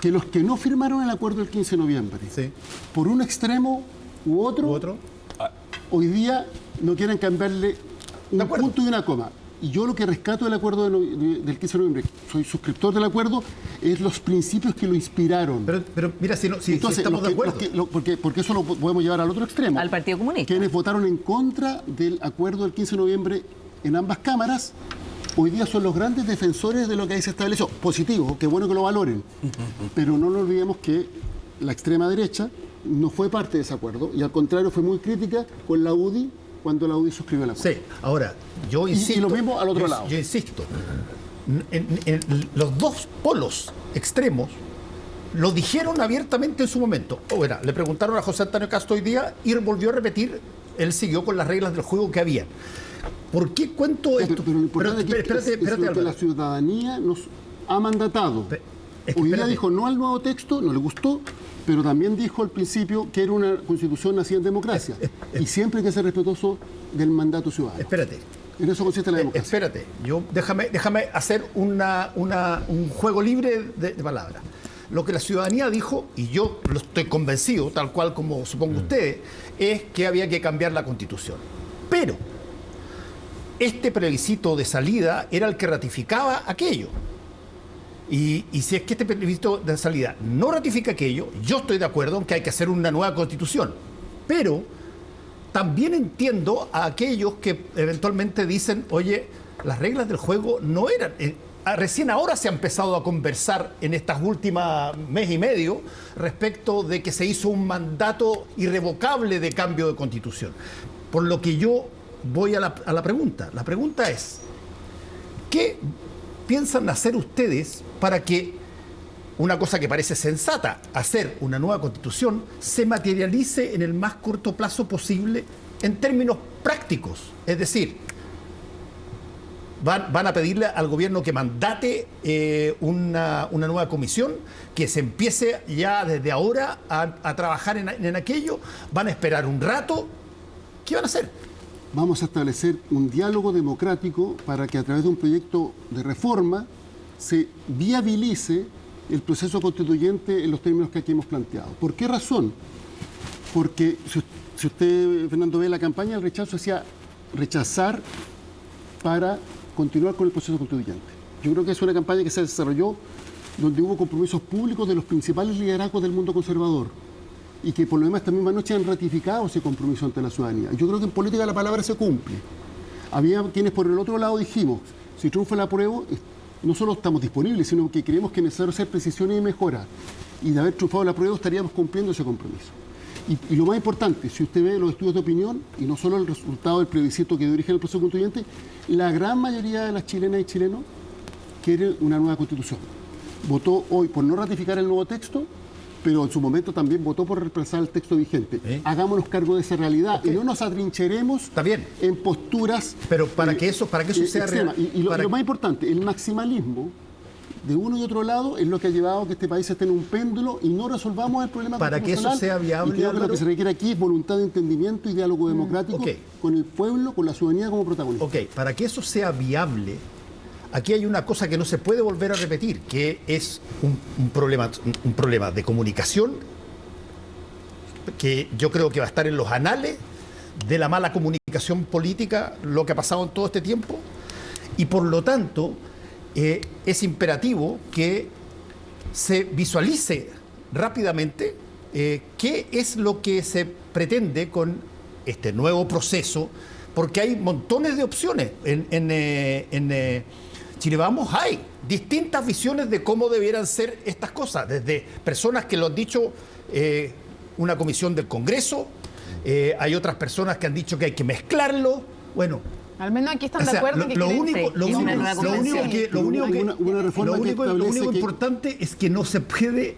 que los que no firmaron el acuerdo del 15 de noviembre, Sí. por un extremo u otro, hoy día no quieren cambiarle un punto y una coma. Y yo lo que rescato del acuerdo del 15 de noviembre, soy suscriptor del acuerdo, es los principios que lo inspiraron. Pero mira, si Entonces, estamos de acuerdo. porque eso lo podemos llevar al otro extremo. Al Partido Comunista. Quienes votaron en contra del acuerdo del 15 de noviembre en ambas cámaras, hoy día son los grandes defensores de lo que ahí se estableció. Positivo, qué bueno que lo valoren. Pero no nos olvidemos que la extrema derecha no fue parte de ese acuerdo y al contrario fue muy crítica con la UDI cuando la UDI suscribió el acuerdo. Sí, ahora, yo insisto... Y lo mismo al otro lado. Yo insisto, en los dos polos extremos lo dijeron abiertamente en su momento. Le preguntaron a José Antonio Kast hoy día y volvió a repetir, él siguió con las reglas del juego que había. ¿Por qué cuento esto? Pero lo importante es lo que la ciudadanía nos ha mandatado. Hoy día dijo no al nuevo texto, no le gustó, pero también dijo al principio que era una constitución nacida en democracia. Y siempre hay que ser respetuoso del mandato ciudadano. Espérate. En eso consiste la democracia. Espérate, déjame hacer un juego libre de palabras. Lo que la ciudadanía dijo, y yo lo estoy convencido, tal cual como supongo ustedes, es que había que cambiar la Constitución. Pero este plebiscito de salida era el que ratificaba aquello. Y si es que este plebiscito de salida no ratifica aquello, yo estoy de acuerdo en que hay que hacer una nueva Constitución. Pero también entiendo a aquellos que eventualmente dicen, oye, las reglas del juego no eran... recién ahora se ha empezado a conversar en estas últimas mes y medio respecto de que se hizo un mandato irrevocable de cambio de constitución. Por lo que yo voy a la pregunta. La pregunta es, ¿qué piensan hacer ustedes para que una cosa que parece sensata, hacer una nueva constitución, se materialice en el más corto plazo posible en términos prácticos? Es decir, van a pedirle al gobierno que mandate una nueva comisión, que se empiece ya desde ahora a trabajar en aquello, van a esperar un rato. ¿Qué van a hacer? Vamos a establecer un diálogo democrático para que a través de un proyecto de reforma se viabilice el proceso constituyente en los términos que aquí hemos planteado. ¿Por qué razón? Porque si usted, Fernando, ve la campaña, el rechazo decía rechazar para continuar con el proceso constituyente. Yo creo que es una campaña que se desarrolló donde hubo compromisos públicos de los principales liderazgos del mundo conservador y que por lo demás esta misma noche han ratificado ese compromiso ante la ciudadanía. Yo creo que en política la palabra se cumple. Había quienes por el otro lado dijimos, si triunfa el apruebo, no solo estamos disponibles, sino que creemos que es necesario hacer precisiones y mejoras. Y de haber triunfado el apruebo estaríamos cumpliendo ese compromiso. Y lo más importante, si usted ve los estudios de opinión, y no solo el resultado del plebiscito que dio origen al proceso constituyente, la gran mayoría de las chilenas y chilenos quieren una nueva constitución. Votó hoy por no ratificar el nuevo texto, pero en su momento también votó por reemplazar el texto vigente. Hagámonos cargo de esa realidad y no nos atrincheremos en posturas. Pero para que eso sea real. Y lo más importante, el maximalismo de uno y otro lado es lo que ha llevado a que este país esté en un péndulo y no resolvamos el problema. Para que eso sea viable, y creo que lo que se requiere aquí es voluntad de entendimiento y diálogo democrático con el pueblo, con la ciudadanía como protagonista. Para que eso sea viable, aquí hay una cosa que no se puede volver a repetir, que es un problema de comunicación que yo creo que va a estar en los anales de la mala comunicación política, lo que ha pasado en todo este tiempo, y por lo tanto es imperativo que se visualice rápidamente qué es lo que se pretende con este nuevo proceso, porque hay montones de opciones. En Chile Vamos hay distintas visiones de cómo debieran ser estas cosas, desde personas que lo han dicho una comisión del Congreso, hay otras personas que han dicho que hay que mezclarlo. Bueno, al menos aquí están de acuerdo en que lo único importante es que no se puede,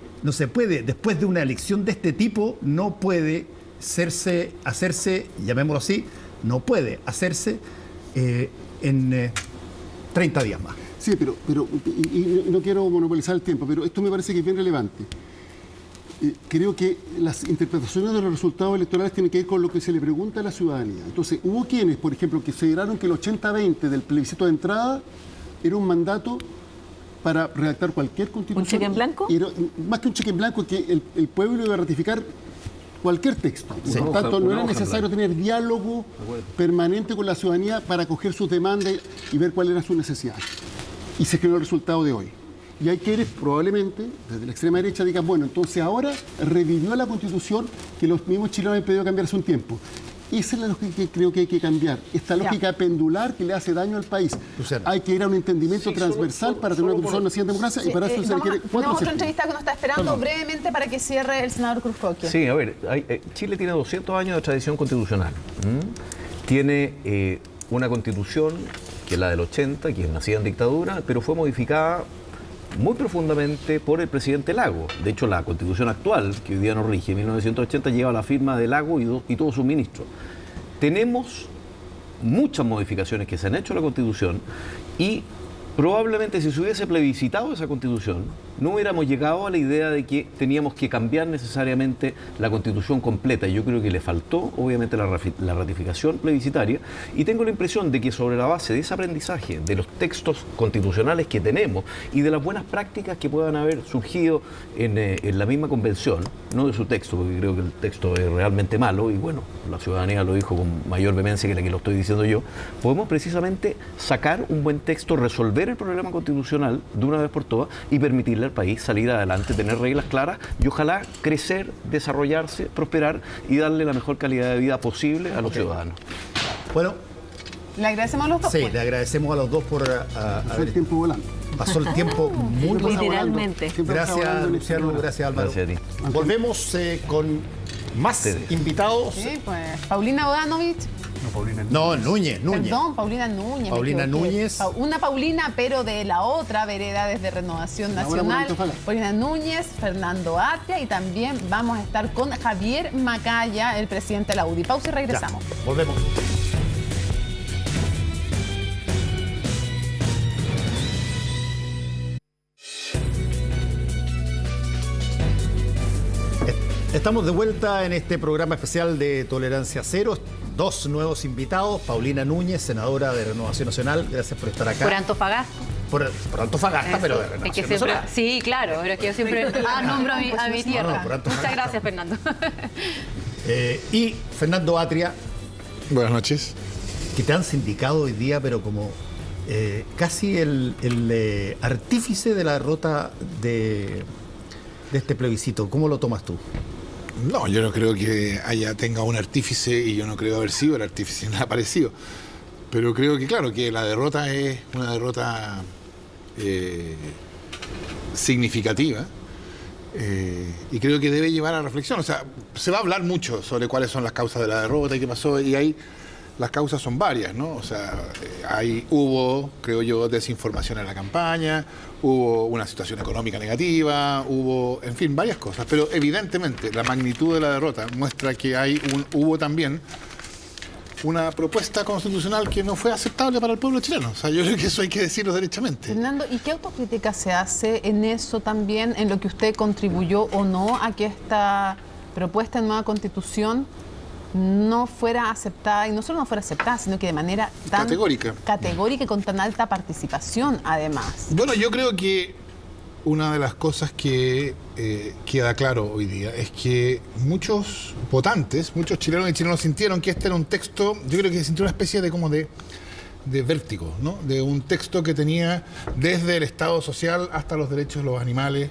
después de una elección de este tipo, no puede hacerse, llamémoslo así, no puede hacerse en 30 días más. Sí, pero no quiero monopolizar el tiempo, pero esto me parece que es bien relevante. Creo que las interpretaciones de los resultados electorales tienen que ir con lo que se le pregunta a la ciudadanía. Entonces, hubo quienes, por ejemplo, que consideraron que el 80-20 del plebiscito de entrada era un mandato para redactar cualquier constitución. ¿Un cheque en blanco? Más que un cheque en blanco, que el pueblo iba a ratificar cualquier texto. Por tanto, no era necesario tener diálogo permanente con la ciudadanía para coger sus demandas y ver cuáles eran sus necesidades. Y se generó el resultado de hoy. Y hay quienes probablemente, desde la extrema derecha, digan, bueno, entonces ahora revivió la Constitución que los mismos chilenos han pedido cambiar hace un tiempo. Esa es la lógica que creo que hay que cambiar. Esta lógica pendular que le hace daño al país. Luciana. Hay que ir a un entendimiento transversal para tener una Constitución nacida en democracia y para eso se requiere 4 tenemos otra entrevista que nos está esperando brevemente para que cierre el senador Cruzcoque. Sí, a ver, Chile tiene 200 años de tradición constitucional. Tiene una constitución, que es la del 80, que es nacida en dictadura, pero fue modificada muy profundamente por el presidente Lagos. De hecho, la constitución actual, que hoy día nos rige, en 1980, lleva la firma de Lagos y todos sus ministros. Tenemos muchas modificaciones que se han hecho a la constitución y probablemente si se hubiese plebiscitado esa constitución, no hubiéramos llegado a la idea de que teníamos que cambiar necesariamente la constitución completa. Yo creo que le faltó, obviamente, la ratificación plebiscitaria y tengo la impresión de que sobre la base de ese aprendizaje, de los textos constitucionales que tenemos y de las buenas prácticas que puedan haber surgido en la misma convención, no de su texto, porque creo que el texto es realmente malo y bueno, la ciudadanía lo dijo con mayor vehemencia que la que lo estoy diciendo yo, podemos precisamente sacar un buen texto, resolver el problema constitucional de una vez por todas y permitirle al país salir adelante, tener reglas claras y ojalá crecer, desarrollarse, prosperar y darle la mejor calidad de vida posible a los ciudadanos. Bueno, Le agradecemos a los dos. Sí, pues. le agradecemos a los dos por Pasó el tiempo volando. Pasó el tiempo muy Siempre pasa Literalmente. volando. Siempre pasa Gracias, volando en este Luciano. programa. Gracias, Álvaro. Gracias a ti. Volvemos con más Ustedes. invitados. Sí, pues Paulina Bodanovich. No, Núñez. Perdón, Paulina Núñez. Paulina me equivoqué. Núñez. Una Paulina, pero de la otra vereda desde Renovación Ahora por Nacional. Antofagasta. Paulina Núñez, Fernando Atria y también vamos a estar con Javier Macaya, el presidente de la UDI. Pausa y regresamos. Ya, volvemos. Estamos de vuelta en este programa especial de Tolerancia Cero. Dos nuevos invitados, Paulina Núñez, senadora de Renovación Nacional. Gracias por estar acá. Por Antofagasta. Por Antofagasta, pero de Es que Renovación siempre, Nacional. sí, claro, pero es que yo siempre nombro a mi tierra. No, por Antofagasta. Muchas gracias, Fernando. Y Fernando Atria, Buenas noches. que te han sindicado hoy día, pero como casi el artífice de la derrota de este plebiscito. ¿Cómo lo tomas tú? No, yo no creo que tenga un artífice y yo no creo haber sido el artífice, nada parecido. Pero creo que, claro, que la derrota es una derrota significativa y creo que debe llevar a reflexión. O sea, se va a hablar mucho sobre cuáles son las causas de la derrota y qué pasó, y ahí las causas son varias, ¿no? O sea, hubo, creo yo, desinformación en la campaña, hubo una situación económica negativa, hubo, en fin, varias cosas. Pero evidentemente la magnitud de la derrota muestra que hubo también una propuesta constitucional que no fue aceptable para el pueblo chileno. O sea, yo creo que eso hay que decirlo derechamente. Fernando, ¿y qué autocrítica se hace en eso también, en lo que usted contribuyó o no a que esta propuesta de nueva constitución no fuera aceptada, y no solo no fuera aceptada, sino que de manera tan categórica y con tan alta participación además? Bueno, yo creo que una de las cosas que queda claro hoy día es que muchos votantes, muchos chilenos y chilenos sintieron que este era un texto, yo creo que sintió una especie de como de vértigo, ¿no? De un texto que tenía desde el Estado social hasta los derechos de los animales,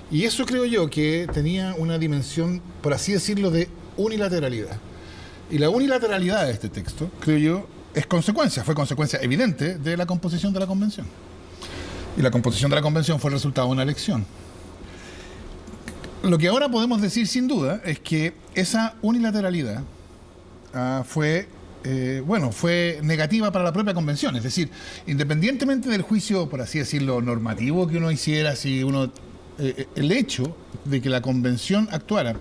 y eso creo yo que tenía una dimensión, por así decirlo, de unilateralidad. Y la unilateralidad de este texto, creo yo, fue consecuencia evidente de la composición de la convención. Y la composición de la convención fue el resultado de una elección. Lo que ahora podemos decir sin duda es que esa unilateralidad fue negativa para la propia convención. Es decir, independientemente del juicio, por así decirlo, normativo que uno hiciera, el hecho de que la convención actuara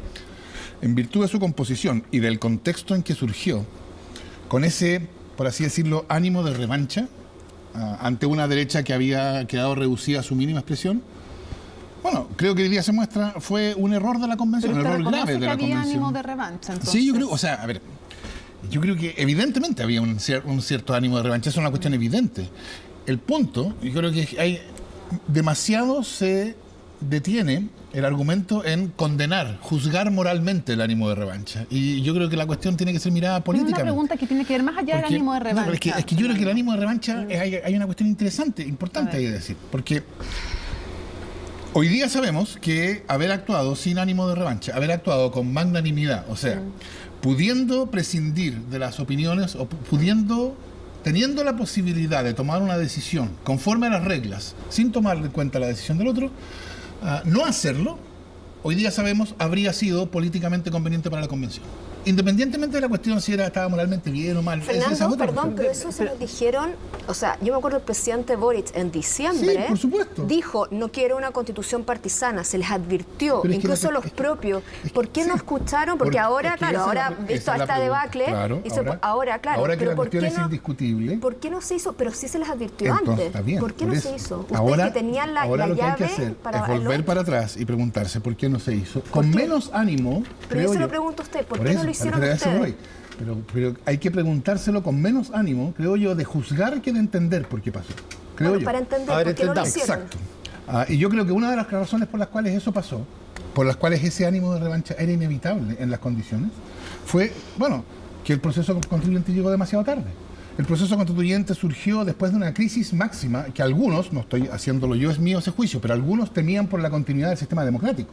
en virtud de su composición y del contexto en que surgió, con ese, por así decirlo, ánimo de revancha ante una derecha que había quedado reducida a su mínima expresión, bueno, creo que hoy día se muestra, fue un error de la convención, un error grave de la convención. ¿Había ánimo de revancha, entonces? Sí, yo creo, yo creo que evidentemente había un cierto ánimo de revancha, es una cuestión evidente. El punto, yo creo que hay demasiado se detiene el argumento en condenar, juzgar moralmente el ánimo de revancha. Y yo creo que la cuestión tiene que ser mirada políticamente. Una pregunta que tiene que ver más allá del ánimo de revancha. No, es que yo creo que el ánimo de revancha, hay una cuestión interesante, importante ahí de decir. Porque hoy día sabemos que haber actuado sin ánimo de revancha, haber actuado con magnanimidad, o sea, pudiendo prescindir de las opiniones o teniendo la posibilidad de tomar una decisión conforme a las reglas, sin tomar en cuenta la decisión del otro, no hacerlo, hoy día sabemos, habría sido políticamente conveniente para la convención. Independientemente de la cuestión si estaba moralmente bien o mal. Fernando, perdón, pero eso se lo dijeron, o sea, yo me acuerdo el presidente Boric en diciembre, sí, por supuesto, dijo, no quiero una constitución partisana, se les advirtió, incluso los propios. ¿Por qué no escucharon? Porque ahora, claro, ahora visto esta debacle, ahora que la cuestión es indiscutible. ¿Por qué no se hizo? Pero sí se les advirtió antes. Está bien, ¿por qué no se hizo? Ustedes ahora, que tenían la lo que hay que llave hacer para es volver para atrás y preguntarse por qué no se hizo. Con menos ánimo. Pero yo se lo pregunto a usted, ¿por qué no lo hicieron ustedes? Pero hay que preguntárselo con menos ánimo, creo yo, de juzgar que de entender por qué pasó. Creo yo. Para entender por qué no lo hicieron. Exacto. Y yo creo que una de las razones por las cuales eso pasó, por las cuales ese ánimo de revancha era inevitable en las condiciones, fue, que el proceso constituyente llegó demasiado tarde. El proceso constituyente surgió después de una crisis máxima que algunos, no estoy haciéndolo yo, es mío ese juicio, pero algunos temían por la continuidad del sistema democrático.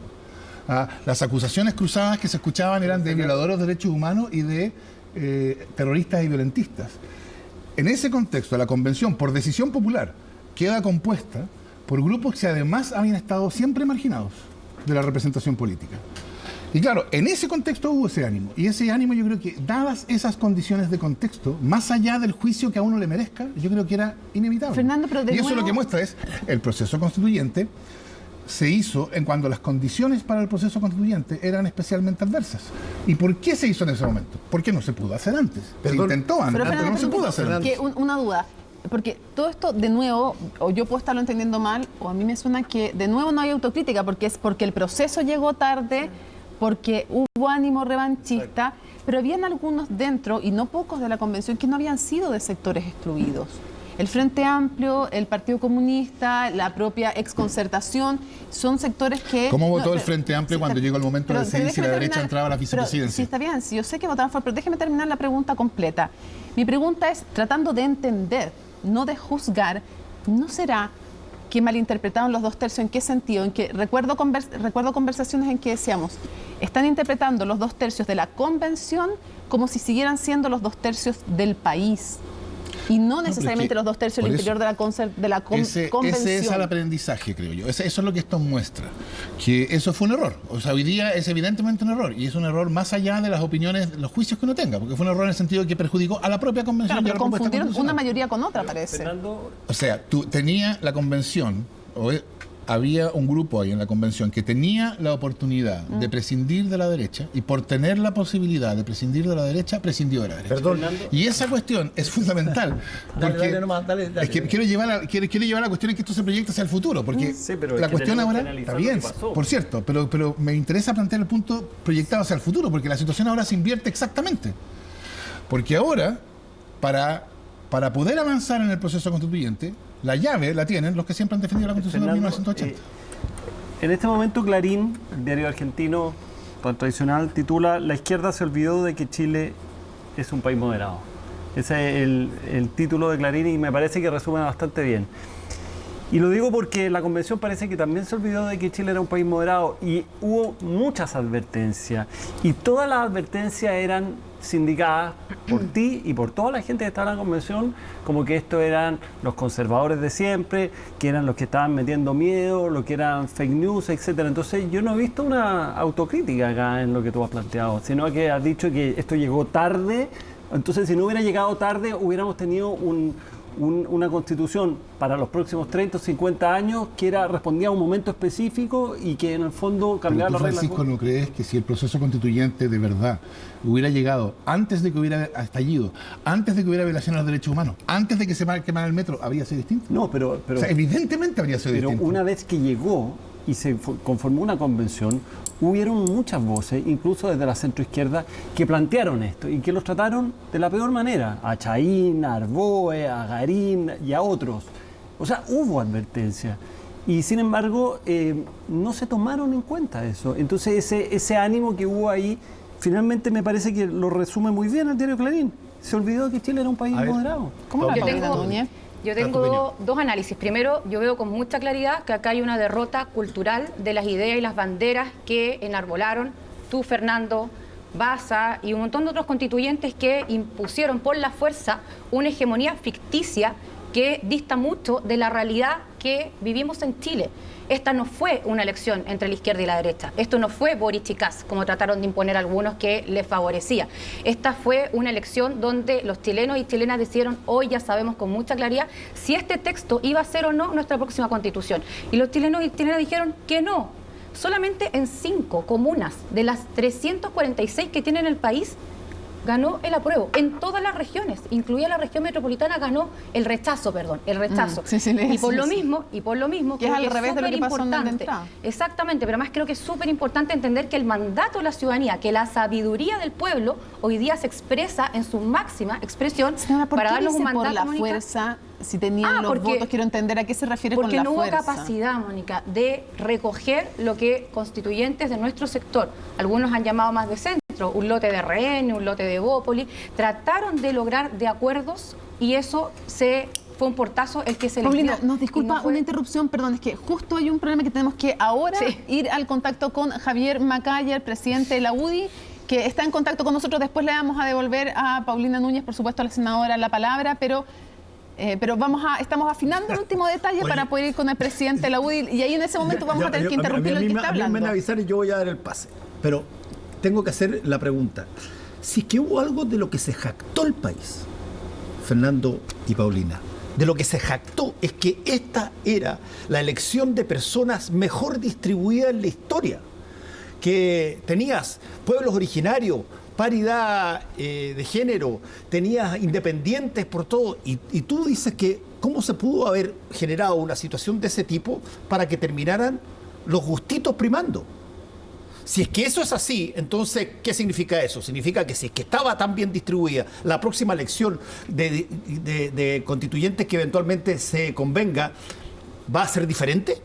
Las acusaciones cruzadas que se escuchaban eran de violadores de derechos humanos y de terroristas y violentistas. en ese contexto, la convención, por decisión popular, queda compuesta por grupos que además habían estado siempre marginados de la representación política. Y claro, en ese contexto hubo ese ánimo. Y ese ánimo yo creo que, dadas esas condiciones de contexto, más allá del juicio que a uno le merezca, yo creo que era inevitable. Fernando, pero y eso lo que muestra es el proceso constituyente se hizo en cuando las condiciones para el proceso constituyente eran especialmente adversas. ¿Y por qué se hizo en ese momento? Porque no se pudo hacer antes. Se intentó antes, pero no se pudo hacer antes. Una duda. Porque todo esto, de nuevo, o yo puedo estarlo entendiendo mal, o a mí me suena que de nuevo no hay autocrítica, porque es porque el proceso llegó tarde, porque hubo ánimo revanchista, pero habían algunos dentro, y no pocos de la convención, que no habían sido de sectores excluidos. El Frente Amplio, el Partido Comunista, la propia exconcertación, son sectores que... ¿Cómo votó el Frente Amplio cuando llegó el momento de decidir si la derecha entraba a la vicepresidencia? Sí, está bien, sí, yo sé que votaron, pero déjeme terminar la pregunta completa. Mi pregunta es, tratando de entender, no de juzgar, ¿no será que malinterpretaron los 2/3? ¿En qué sentido? En que recuerdo conversaciones en que decíamos, están interpretando los 2/3 de la convención como si siguieran siendo los 2/3 del país. Y no necesariamente los 2/3 del interior de la convención. Ese es el aprendizaje, creo yo. Eso es lo que esto muestra. Que eso fue un error. O sea, hoy día es evidentemente un error. Y es un error más allá de las opiniones, los juicios que uno tenga. Porque fue un error en el sentido de que perjudicó a la propia convención. Claro, pero confundieron una mayoría con otra, parece. O sea, tenía la convención, había un grupo ahí en la convención que tenía la oportunidad de prescindir de la derecha, y por tener la posibilidad de prescindir de la derecha, prescindió de la derecha. Perdón. Y esa cuestión es fundamental. Dale, es que quiero llevar la cuestión en que esto se proyecta hacia el futuro, porque la cuestión ahora está bien, por cierto, pero me interesa plantear el punto proyectado hacia el futuro, porque la situación ahora se invierte exactamente. Porque ahora, para poder avanzar en el proceso constituyente, la llave la tienen los que siempre han defendido la Constitución de 1980. En este momento Clarín, el diario argentino tan tradicional, titula "La izquierda se olvidó de que Chile es un país moderado". Ese es el título de Clarín y me parece que resume bastante bien. Y lo digo porque la convención parece que también se olvidó de que Chile era un país moderado y hubo muchas advertencias. Y todas las advertencias eran sindicadas por ti y por toda la gente que estaba en la convención, como que estos eran los conservadores de siempre, que eran los que estaban metiendo miedo, lo que eran fake news, etcétera. Entonces yo no he visto una autocrítica acá en lo que tú has planteado, sino que has dicho que esto llegó tarde. Entonces si no hubiera llegado tarde, hubiéramos tenido una constitución para los próximos 30 o 50 años que respondía a un momento específico y que en el fondo cambiaba las reglas. Francisco, ¿no crees que si el proceso constituyente de verdad hubiera llegado antes de que hubiera estallido, antes de que hubiera violación a los derechos humanos, antes de que se quemara el metro, habría sido distinto? No, pero o sea, evidentemente habría sido distinto. Pero una vez que llegó y se conformó una convención, hubieron muchas voces, incluso desde la centroizquierda, que plantearon esto y que los trataron de la peor manera, a Chaín, a Arboe, a Garín y a otros. O sea, hubo advertencia y sin embargo no se tomaron en cuenta eso. Entonces ese ánimo que hubo ahí, finalmente me parece que lo resume muy bien el diario Clarín. Se olvidó que Chile era un país moderado. ¿Cómo Yo tengo dos análisis. Primero, yo veo con mucha claridad que acá hay una derrota cultural de las ideas y las banderas que enarbolaron tú, Fernando, Baza y un montón de otros constituyentes que impusieron por la fuerza una hegemonía ficticia que dista mucho de la realidad que vivimos en Chile. Esta no fue una elección entre la izquierda y la derecha. Esto no fue Boric y Kast, como trataron de imponer algunos que les favorecía. Esta fue una elección donde los chilenos y chilenas decidieron, hoy ya sabemos con mucha claridad, si este texto iba a ser o no nuestra próxima constitución. Y los chilenos y chilenas dijeron que no. Solamente en 5 comunas de las 346 que tiene el país ganó el apruebo. En todas las regiones, incluida la región metropolitana, ganó el rechazo. Y por lo mismo, que es al revés de lo que pasó en la entrada. Exactamente, pero además creo que es súper importante entender que el mandato de la ciudadanía, que la sabiduría del pueblo hoy día se expresa en su máxima expresión para darnos un mandato, por la fuerza. Si tenían los votos, quiero entender a qué se refiere con la fuerza. Porque no hubo capacidad, Mónica, de recoger lo que constituyentes de nuestro sector, algunos han llamado más de centro, un lote de RN, un lote de Bópoli, trataron de lograr de acuerdos y eso fue un portazo el que se les dio. Paulina, nos disculpa una interrupción, perdón, es que justo hay un problema que tenemos que ahora ir al contacto con Javier Macaya, el presidente de la UDI. que está en contacto con nosotros. Después le vamos a devolver a Paulina Núñez, por supuesto, a la senadora, la palabra, pero estamos afinando el último detalle para poder ir con el presidente de la UDI, y ahí en ese momento vamos a tener que interrumpir el que está hablando. A mí me van a avisar y yo voy a dar el pase. Pero tengo que hacer la pregunta. Si es que hubo algo de lo que se jactó el país, Fernando y Paulina, de lo que se jactó es que esta era la elección de personas mejor distribuida en la historia, que tenías pueblos originarios, paridad de género, tenías independientes por todo, y tú dices que cómo se pudo haber generado una situación de ese tipo para que terminaran los gustitos primando. Si es que eso es así, entonces, ¿qué significa eso? Significa que si es que estaba tan bien distribuida la próxima elección de constituyentes que eventualmente se convenga, ¿va a ser diferente?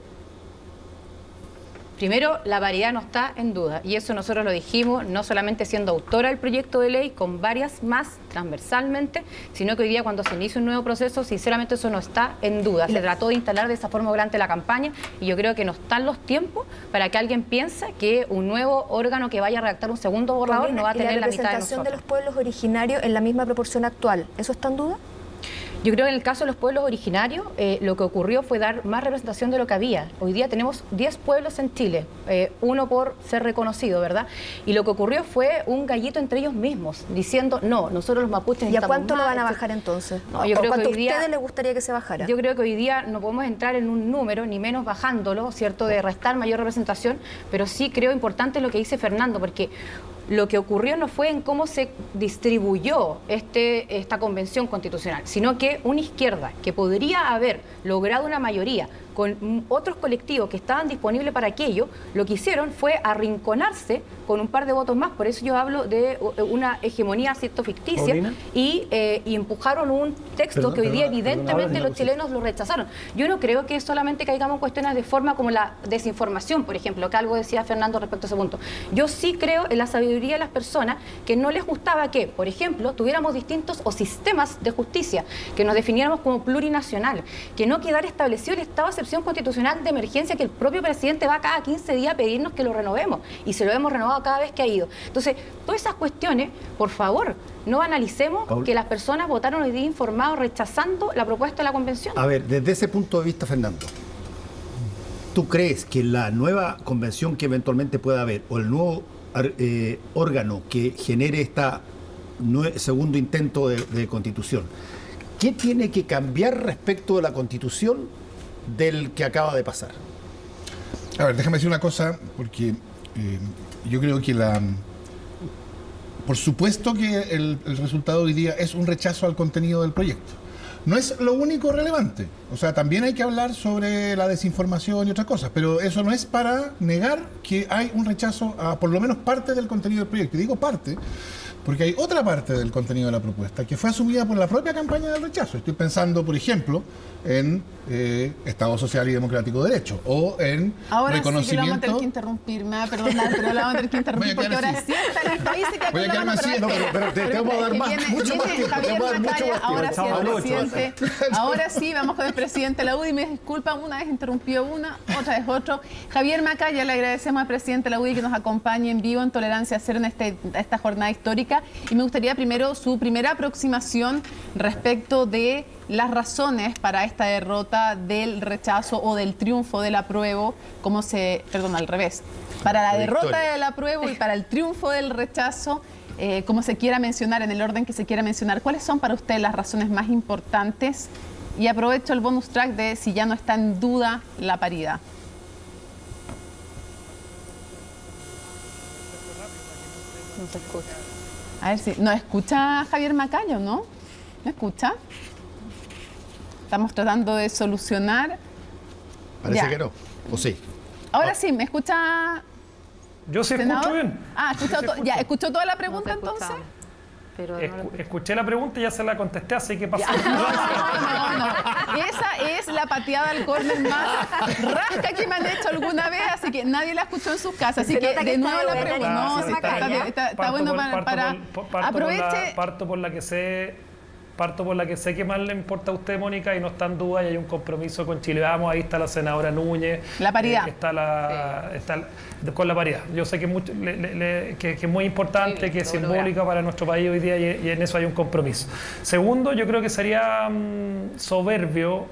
Primero, la paridad no está en duda, y eso nosotros lo dijimos, no solamente siendo autora del proyecto de ley, con varias más transversalmente, sino que hoy día cuando se inicia un nuevo proceso, sinceramente eso no está en duda. Se trató de instalar de esa forma durante la campaña, y yo creo que no están los tiempos para que alguien piense que un nuevo órgano que vaya a redactar un segundo borrador no va a tener la mitad de nosotros. ¿La representación de los pueblos originarios en la misma proporción actual, eso está en duda? Yo creo que en el caso de los pueblos originarios, lo que ocurrió fue dar más representación de lo que había. Hoy día tenemos 10 pueblos en Chile, uno por ser reconocido, ¿verdad? Y lo que ocurrió fue un gallito entre ellos mismos, diciendo, no, nosotros los mapuches ¿Y a cuánto lo van a bajar entonces? No, yo creo que hoy día, ¿a ustedes les gustaría que se bajara? Yo creo que hoy día no podemos entrar en un número, ni menos bajándolo, ¿cierto?, de restar mayor representación, pero sí creo importante lo que dice Fernando, porque lo que ocurrió no fue en cómo se distribuyó esta convención constitucional, sino que una izquierda que podría haber logrado una mayoría con otros colectivos que estaban disponibles para aquello, lo que hicieron fue arrinconarse con un par de votos más. Por eso yo hablo de una hegemonía, ¿cierto?, ficticia, y empujaron un texto que hoy día evidentemente los chilenos lo rechazaron. Yo no creo que solamente caigamos en cuestiones de forma como la desinformación, por ejemplo, que algo decía Fernando respecto a ese punto. Yo sí creo en la sabiduría de las personas que no les gustaba que, por ejemplo, tuviéramos distintos o sistemas de justicia, que nos definiéramos como plurinacional, que no quedara establecido el estado de excepción constitucional de emergencia, que el propio presidente va cada 15 días a pedirnos que lo renovemos, y se lo hemos renovado cada vez que ha ido. Entonces, todas esas cuestiones, por favor, no analicemos que las personas votaron hoy día informados rechazando la propuesta de la convención. A ver, desde ese punto de vista, Fernando, ¿tú crees que la nueva convención que eventualmente pueda haber, o el nuevo órgano que genere esta segundo intento de constitución, ¿qué tiene que cambiar respecto de la constitución del que acaba de pasar? A ver, déjame decir una cosa, porque yo creo que por supuesto que el resultado hoy día es un rechazo al contenido del proyecto. No es lo único relevante. O sea, también hay que hablar sobre la desinformación y otras cosas, pero eso no es para negar que hay un rechazo a por lo menos parte del contenido del proyecto. Y digo parte porque hay otra parte del contenido de la propuesta que fue asumida por la propia campaña del rechazo. Estoy pensando, por ejemplo, en Estado Social y Democrático de Derecho, o en ahora reconocimiento... sí que lo vamos a tener que interrumpir, me va a perdonar, pero lo vamos a tener que interrumpir porque ahora sí está en el país y que voy a quedarme así. Pero te vamos a dar mucho más tiempo. Ahora sí, el presidente. Ahora sí, vamos con el presidente de la UDI. Me disculpa, una vez interrumpió una, otra vez otro. Javier Macaya, le agradecemos al presidente de la UDI que nos acompañe en vivo en Tolerancia Cero en esta jornada histórica. Y me gustaría primero su primera aproximación respecto de las razones para esta derrota del rechazo o del triunfo del apruebo, al revés. Para la derrota del apruebo y para el triunfo del rechazo, como se quiera mencionar, en el orden que se quiera mencionar, ¿cuáles son para usted las razones más importantes? Y aprovecho el bonus track de si ya no está en duda la paridad. No se escucha. A ver si nos escucha Javier Macaya, ¿no? ¿Me escucha? Estamos tratando de solucionar. Parece que no, ¿o sí? Ahora sí, ¿me escucha? Yo sí escucho bien. Ah, ¿escuchó toda la pregunta entonces? Pero escuché la pregunta y ya se la contesté, así que pasó. No. Esa es la pateada al córner más rasca que me han hecho alguna vez, así que nadie la escuchó en sus casas. Así que de nuevo la pregunta. No, está bueno para aproveche. Parto por la que sé parto por la que sé que más le importa a usted, Mónica, y no está en duda, y hay un compromiso con Chile Vamos. Ahí está la senadora Núñez. La paridad. Con la paridad. Yo sé que es muy importante, que es simbólica para nuestro país hoy día, y en eso hay un compromiso. Segundo, yo creo que sería soberbio,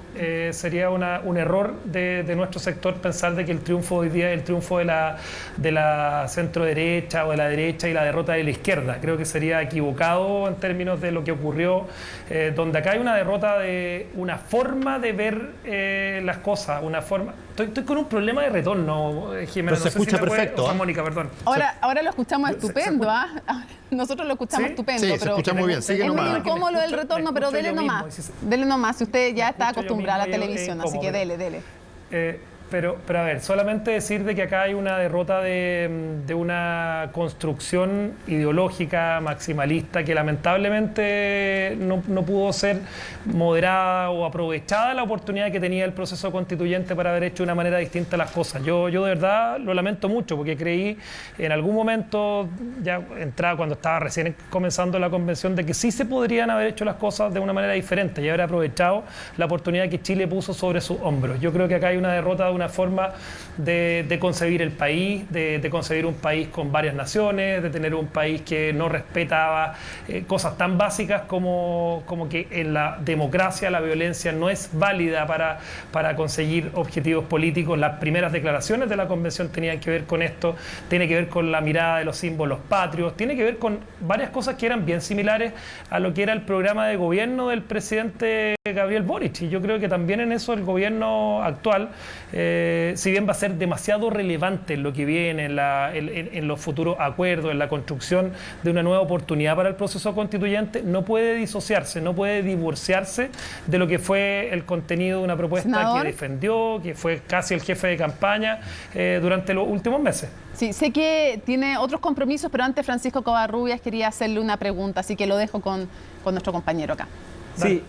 sería un error de nuestro sector pensar de que el triunfo hoy día es el triunfo de la centro derecha o de la derecha y la derrota de la izquierda. Creo que sería equivocado en términos de lo que ocurrió, donde acá hay una derrota de una forma de ver las cosas, una forma... Estoy con un problema de retorno, Jimena. Pero se escucha perfecto. Mónica, perdón. Ahora lo escuchamos estupendo, ¿ah? Nosotros lo escuchamos estupendo. Sí, se escucha muy bien. Sigue es nomás. muy incómodo lo del retorno, pero dele nomás. Dele nomás, si usted ya está acostumbrado a la televisión, así que dele. Pero a ver, solamente decir de que acá hay una derrota de una construcción ideológica maximalista que lamentablemente no pudo ser moderada o aprovechada la oportunidad que tenía el proceso constituyente para haber hecho de una manera distinta las cosas. Yo de verdad lo lamento mucho, porque creí en algún momento, ya cuando estaba recién comenzando la convención, de que sí se podrían haber hecho las cosas de una manera diferente y haber aprovechado la oportunidad que Chile puso sobre sus hombros. Yo creo que acá hay una derrota de una forma de concebir el país, de concebir un país con varias naciones, de tener un país que no respetaba cosas tan básicas como que en la democracia la violencia no es válida para conseguir objetivos políticos. Las primeras declaraciones de la convención tenían que ver con esto, tiene que ver con la mirada de los símbolos patrios, tiene que ver con varias cosas que eran bien similares a lo que era el programa de gobierno del presidente Gabriel Boric, y yo creo que también en eso el gobierno actual, si bien va a ser demasiado relevante en lo que viene, en los futuros acuerdos, en la construcción de una nueva oportunidad para el proceso constituyente, no puede disociarse, no puede divorciarse de lo que fue el contenido de una propuesta que defendió, que fue casi el jefe de campaña durante los últimos meses. Sí, sé que tiene otros compromisos, pero antes Francisco Covarrubias quería hacerle una pregunta, así que lo dejo con nuestro compañero acá. Sí.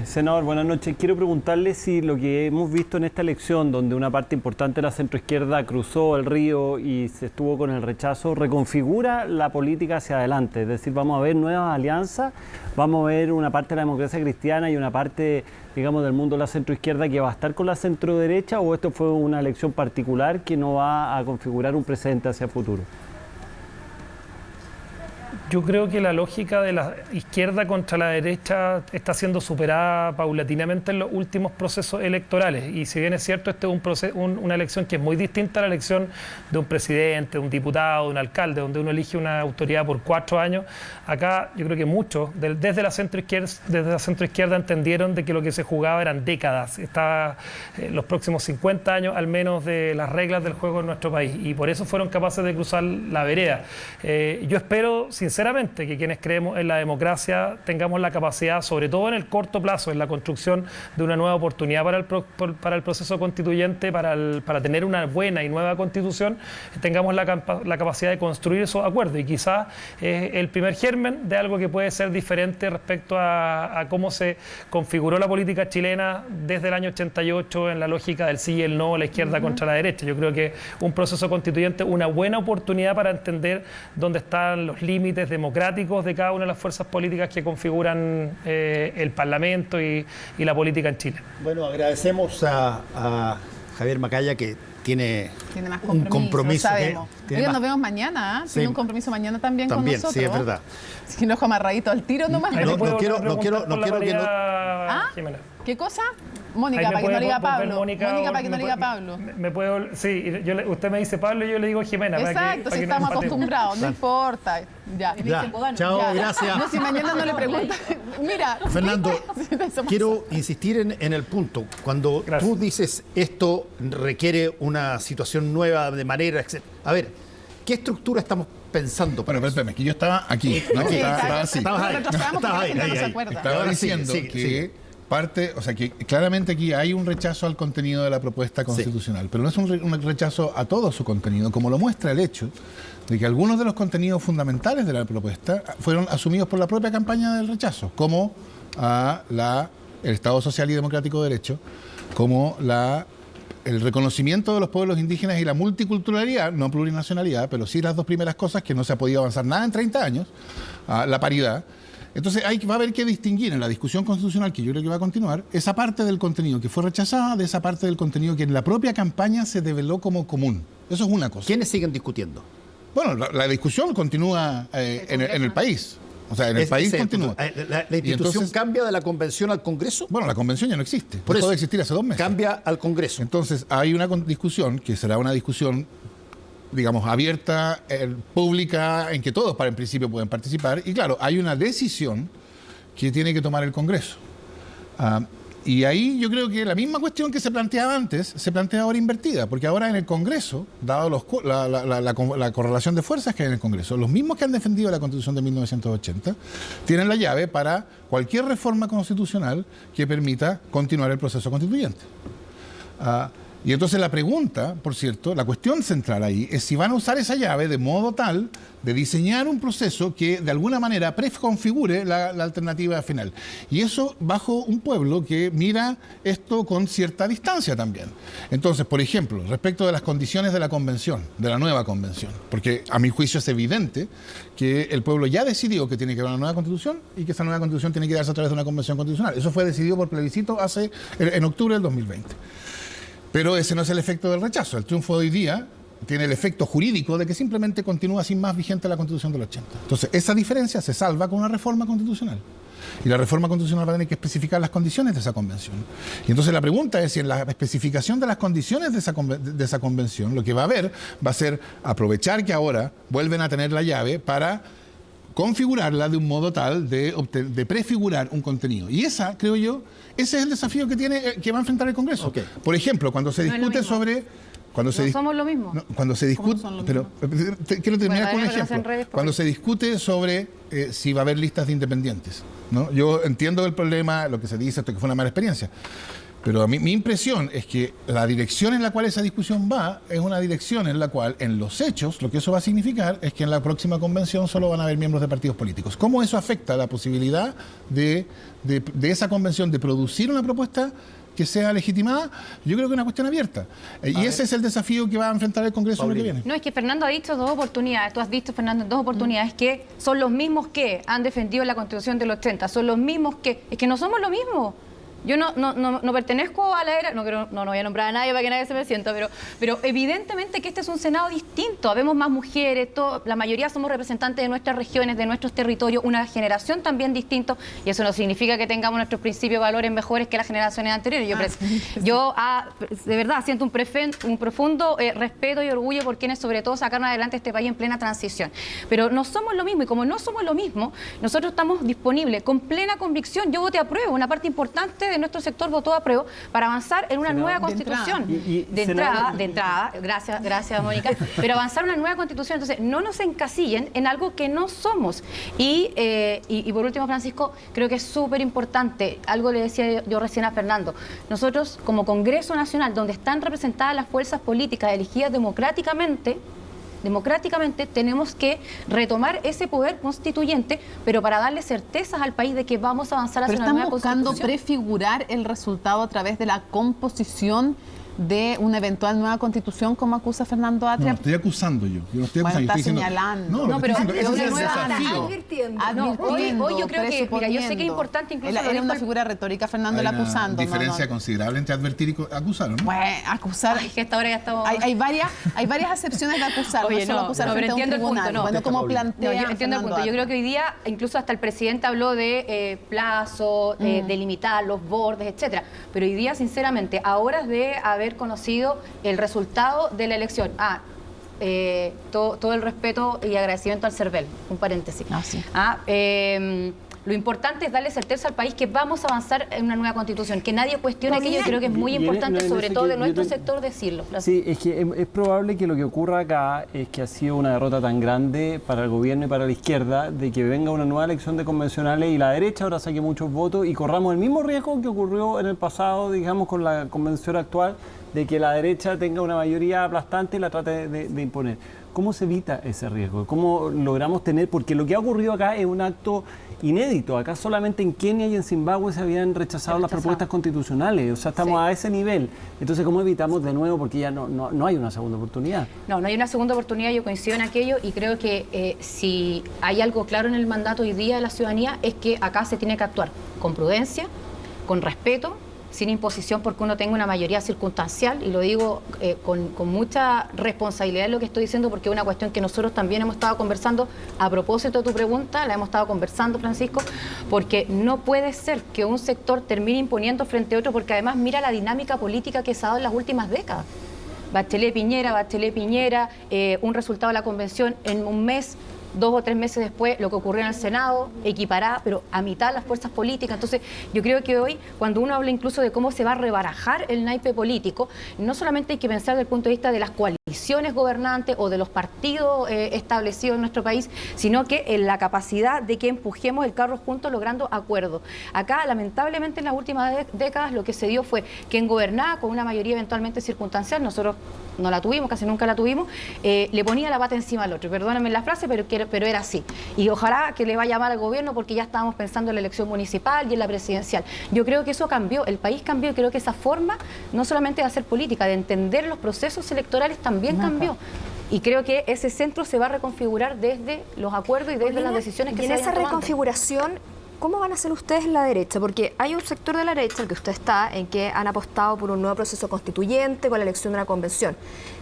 Senador, buenas noches. Quiero preguntarle si lo que hemos visto en esta elección, donde una parte importante de la centroizquierda cruzó el río y se estuvo con el rechazo, reconfigura la política hacia adelante. Es decir, vamos a ver nuevas alianzas, vamos a ver una parte de la democracia cristiana y una parte, digamos, del mundo de la centroizquierda que va a estar con la centroderecha, o esto fue una elección particular que no va a configurar un precedente hacia el futuro. Yo creo que la lógica de la izquierda contra la derecha está siendo superada paulatinamente en los últimos procesos electorales. Y si bien es cierto, este es una elección que es muy distinta a la elección de un presidente, de un diputado, de un alcalde, donde uno elige una autoridad por 4 años. Acá yo creo que muchos, desde la centroizquierda entendieron de que lo que se jugaba eran décadas. Estaba los próximos 50 años al menos de las reglas del juego en nuestro país. Y por eso fueron capaces de cruzar la vereda. Yo espero, sinceramente, que quienes creemos en la democracia tengamos la capacidad, sobre todo en el corto plazo, en la construcción de una nueva oportunidad para el proceso constituyente, para tener una buena y nueva constitución, tengamos la capacidad de construir esos acuerdos. Y quizás el primer germen de algo que puede ser diferente respecto a cómo se configuró la política chilena desde el año 88 en la lógica del sí y el no, la izquierda contra la derecha. Yo creo que un proceso constituyente es una buena oportunidad para entender dónde están los límites democráticos de cada una de las fuerzas políticas que configuran el Parlamento y la política en Chile. Bueno, agradecemos a Javier Macaya, que tiene más un compromiso. Sabemos. Nos vemos mañana, ¿eh? Tiene un compromiso mañana también con nosotros. Sí, es verdad. Si no, amarradito al tiro nomás. No quiero que no... ¿Ah? ¿Qué cosa? Mónica, para que no le diga Pablo. Mónica, para que no le diga Pablo. Sí, usted me dice Pablo y yo le digo Jimena. Exacto, si estamos acostumbrados, no importa. Ya. Chao, gracias. No, si mañana no le preguntan. Mira. Fernando, quiero insistir en el punto. Cuando tú dices esto requiere una situación nueva de manera, etc. A ver, ¿qué estructura estamos pensando? Bueno, pero espérame, que yo estaba aquí. ¿no? Estaba así. Estabas ahí. Estaba diciendo que parte, o sea, que claramente aquí hay un rechazo al contenido de la propuesta constitucional, pero no es un rechazo a todo su contenido, como lo muestra el hecho de que algunos de los contenidos fundamentales de la propuesta fueron asumidos por la propia campaña del rechazo, como el Estado Social y Democrático de Derecho, como el reconocimiento de los pueblos indígenas y la multiculturalidad, no plurinacionalidad, pero sí las dos primeras cosas que no se ha podido avanzar nada en 30 años, la paridad. Entonces va a haber que distinguir en la discusión constitucional, que yo creo que va a continuar, esa parte del contenido que fue rechazada de esa parte del contenido que en la propia campaña se develó como común. Eso es una cosa. ¿Quiénes siguen discutiendo? Bueno, la discusión continúa en el país. O sea, en el país continúa. ¿La institución cambia de la convención al Congreso? Bueno, la convención ya no existe. Por eso dejó de existir hace 2 meses. Cambia al Congreso. Entonces, hay una discusión que será una discusión, digamos, abierta, pública, en que todos en principio pueden participar. Y claro, hay una decisión que tiene que tomar el Congreso. Y ahí yo creo que la misma cuestión que se planteaba antes, se plantea ahora invertida, porque ahora en el Congreso, dado la correlación de fuerzas que hay en el Congreso, los mismos que han defendido la Constitución de 1980, tienen la llave para cualquier reforma constitucional que permita continuar el proceso constituyente. Y entonces la pregunta, por cierto, la cuestión central ahí es si van a usar esa llave de modo tal de diseñar un proceso que de alguna manera preconfigure la alternativa final. Y eso bajo un pueblo que mira esto con cierta distancia también. Entonces, por ejemplo, respecto de las condiciones de la convención, de la nueva convención, porque a mi juicio es evidente que el pueblo ya decidió que tiene que haber una nueva constitución y que esa nueva constitución tiene que darse a través de una convención constitucional. Eso fue decidido por plebiscito en octubre del 2020. Pero ese no es el efecto del rechazo. El triunfo de hoy día tiene el efecto jurídico de que simplemente continúa sin más vigente la Constitución del 80. Entonces, esa diferencia se salva con una reforma constitucional. Y la reforma constitucional va a tener que especificar las condiciones de esa convención. Y entonces la pregunta es si en la especificación de las condiciones de esa convención lo que va a haber va a ser aprovechar que ahora vuelven a tener la llave para configurarla de un modo tal de prefigurar un contenido. Y creo yo, ese es el desafío que va a enfrentar el Congreso. Okay. Por ejemplo, cuando se discute sobre... No somos lo mismo. Cuando se discute... Pero quiero terminar con un ejemplo. Cuando se discute sobre si va a haber listas de independientes, ¿no? Yo entiendo el problema, lo que se dice, que fue una mala experiencia. Pero a mí, mi impresión es que la dirección en la cual esa discusión va es una dirección en la cual, en los hechos, lo que eso va a significar es que en la próxima convención solo van a haber miembros de partidos políticos. ¿Cómo eso afecta la posibilidad de esa convención de producir una propuesta que sea legitimada? Yo creo que es una cuestión abierta. Y ese es el desafío que va a enfrentar el Congreso en lo que viene. No, es que Fernando ha dicho 2 oportunidades. Tú has dicho, Fernando, en 2 oportunidades que son los mismos que han defendido la Constitución del 80. Son los mismos que... Es que no somos lo mismo. Yo no pertenezco a la era, no voy a nombrar a nadie para que nadie se me sienta, pero evidentemente que este es un Senado distinto. Habemos más mujeres, la mayoría somos representantes de nuestras regiones, de nuestros territorios, una generación también distinta, y eso no significa que tengamos nuestros principios y valores mejores que las generaciones anteriores. Yo de verdad siento un profundo respeto y orgullo por quienes sobre todo sacaron adelante este país en plena transición. Pero no somos lo mismo, y como no somos lo mismo, nosotros estamos disponibles con plena convicción. Yo voté apruebo, una parte importante de nuestro sector votó apruebo para avanzar en una nueva constitución. De entrada, gracias Mónica, pero avanzar en una nueva constitución. Entonces, no nos encasillen en algo que no somos. Y por último, Francisco, creo que es súper importante, algo le decía yo recién a Fernando, nosotros como Congreso Nacional, donde están representadas las fuerzas políticas elegidas democráticamente tenemos que retomar ese poder constituyente, pero para darle certezas al país de que vamos a avanzar hacia una nueva constitución. ¿Estamos buscando prefigurar el resultado a través de la composición de una eventual nueva constitución, como acusa Fernando Atria? No, estoy acusando yo. Yo no estoy acusando. Está señalando. No, pero ese es el desafío. Hoy yo creo que, mira, yo sé que es importante incluso... Era una figura retórica, Fernando, la acusando. Hay una diferencia considerable entre advertir y acusar, ¿no? Bueno, acusar... Ay, que hasta ahora ya estamos... Hay varias acepciones de acusar, Oye, no solo acusar frente a un tribunal. Bueno, como plantea yo entiendo el punto. Yo creo que hoy día, incluso hasta el presidente habló de plazo, de limitar los bordes, etcétera. Pero hoy día, sinceramente, a horas de haber conocido el resultado de la elección. Todo el respeto y agradecimiento al CERVEL, un paréntesis. Lo importante es darle certeza al país que vamos a avanzar en una nueva constitución, que nadie cuestione aquello. Creo que es muy importante, sobre todo de nuestro sector, decirlo. Sí, es que es probable que lo que ocurra acá es que ha sido una derrota tan grande para el gobierno y para la izquierda, de que venga una nueva elección de convencionales y la derecha ahora saque muchos votos y corramos el mismo riesgo que ocurrió en el pasado, digamos, con la convención actual, de que la derecha tenga una mayoría aplastante y la trate de imponer. ¿Cómo se evita ese riesgo? ¿Cómo logramos tener? Porque lo que ha ocurrido acá es un acto inédito. Acá solamente en Kenia y en Zimbabue se habían rechazado las propuestas constitucionales. O sea, estamos a ese nivel. Entonces, ¿cómo evitamos de nuevo? Porque ya no hay una segunda oportunidad. No hay una segunda oportunidad. Yo coincido en aquello y creo que si hay algo claro en el mandato hoy día de la ciudadanía es que acá se tiene que actuar con prudencia, con respeto, sin imposición porque uno tenga una mayoría circunstancial, y lo digo con mucha responsabilidad en lo que estoy diciendo, porque es una cuestión que nosotros también hemos estado conversando a propósito de tu pregunta, la hemos estado conversando, Francisco, porque no puede ser que un sector termine imponiendo frente a otro, porque además mira la dinámica política que se ha dado en las últimas décadas. Bachelet-Piñera, un resultado de la convención en un mes, 2 o 3 meses después, lo que ocurrió en el Senado, equipará, pero a mitad las fuerzas políticas. Entonces, yo creo que hoy, cuando uno habla incluso de cómo se va a rebarajar el naipe político, no solamente hay que pensar desde el punto de vista de las coaliciones gobernantes o de los partidos establecidos en nuestro país, sino que en la capacidad de que empujemos el carro juntos logrando acuerdos. Acá, lamentablemente, en las últimas décadas, lo que se dio fue que en gobernada con una mayoría eventualmente circunstancial, nosotros no la tuvimos, casi nunca la tuvimos, le ponía la pata encima al otro. Perdónenme la frase, pero era así. Y ojalá que le vaya mal al gobierno porque ya estábamos pensando en la elección municipal y en la presidencial. Yo creo que eso cambió, el país cambió, y creo que esa forma, no solamente de hacer política, de entender los procesos electorales también cambió. Y creo que ese centro se va a reconfigurar desde los acuerdos y desde las decisiones que se vayan tomando. En esa reconfiguración, ¿cómo van a hacer ustedes en la derecha? Porque hay un sector de la derecha, el que usted está, en que han apostado por un nuevo proceso constituyente con la elección de una convención.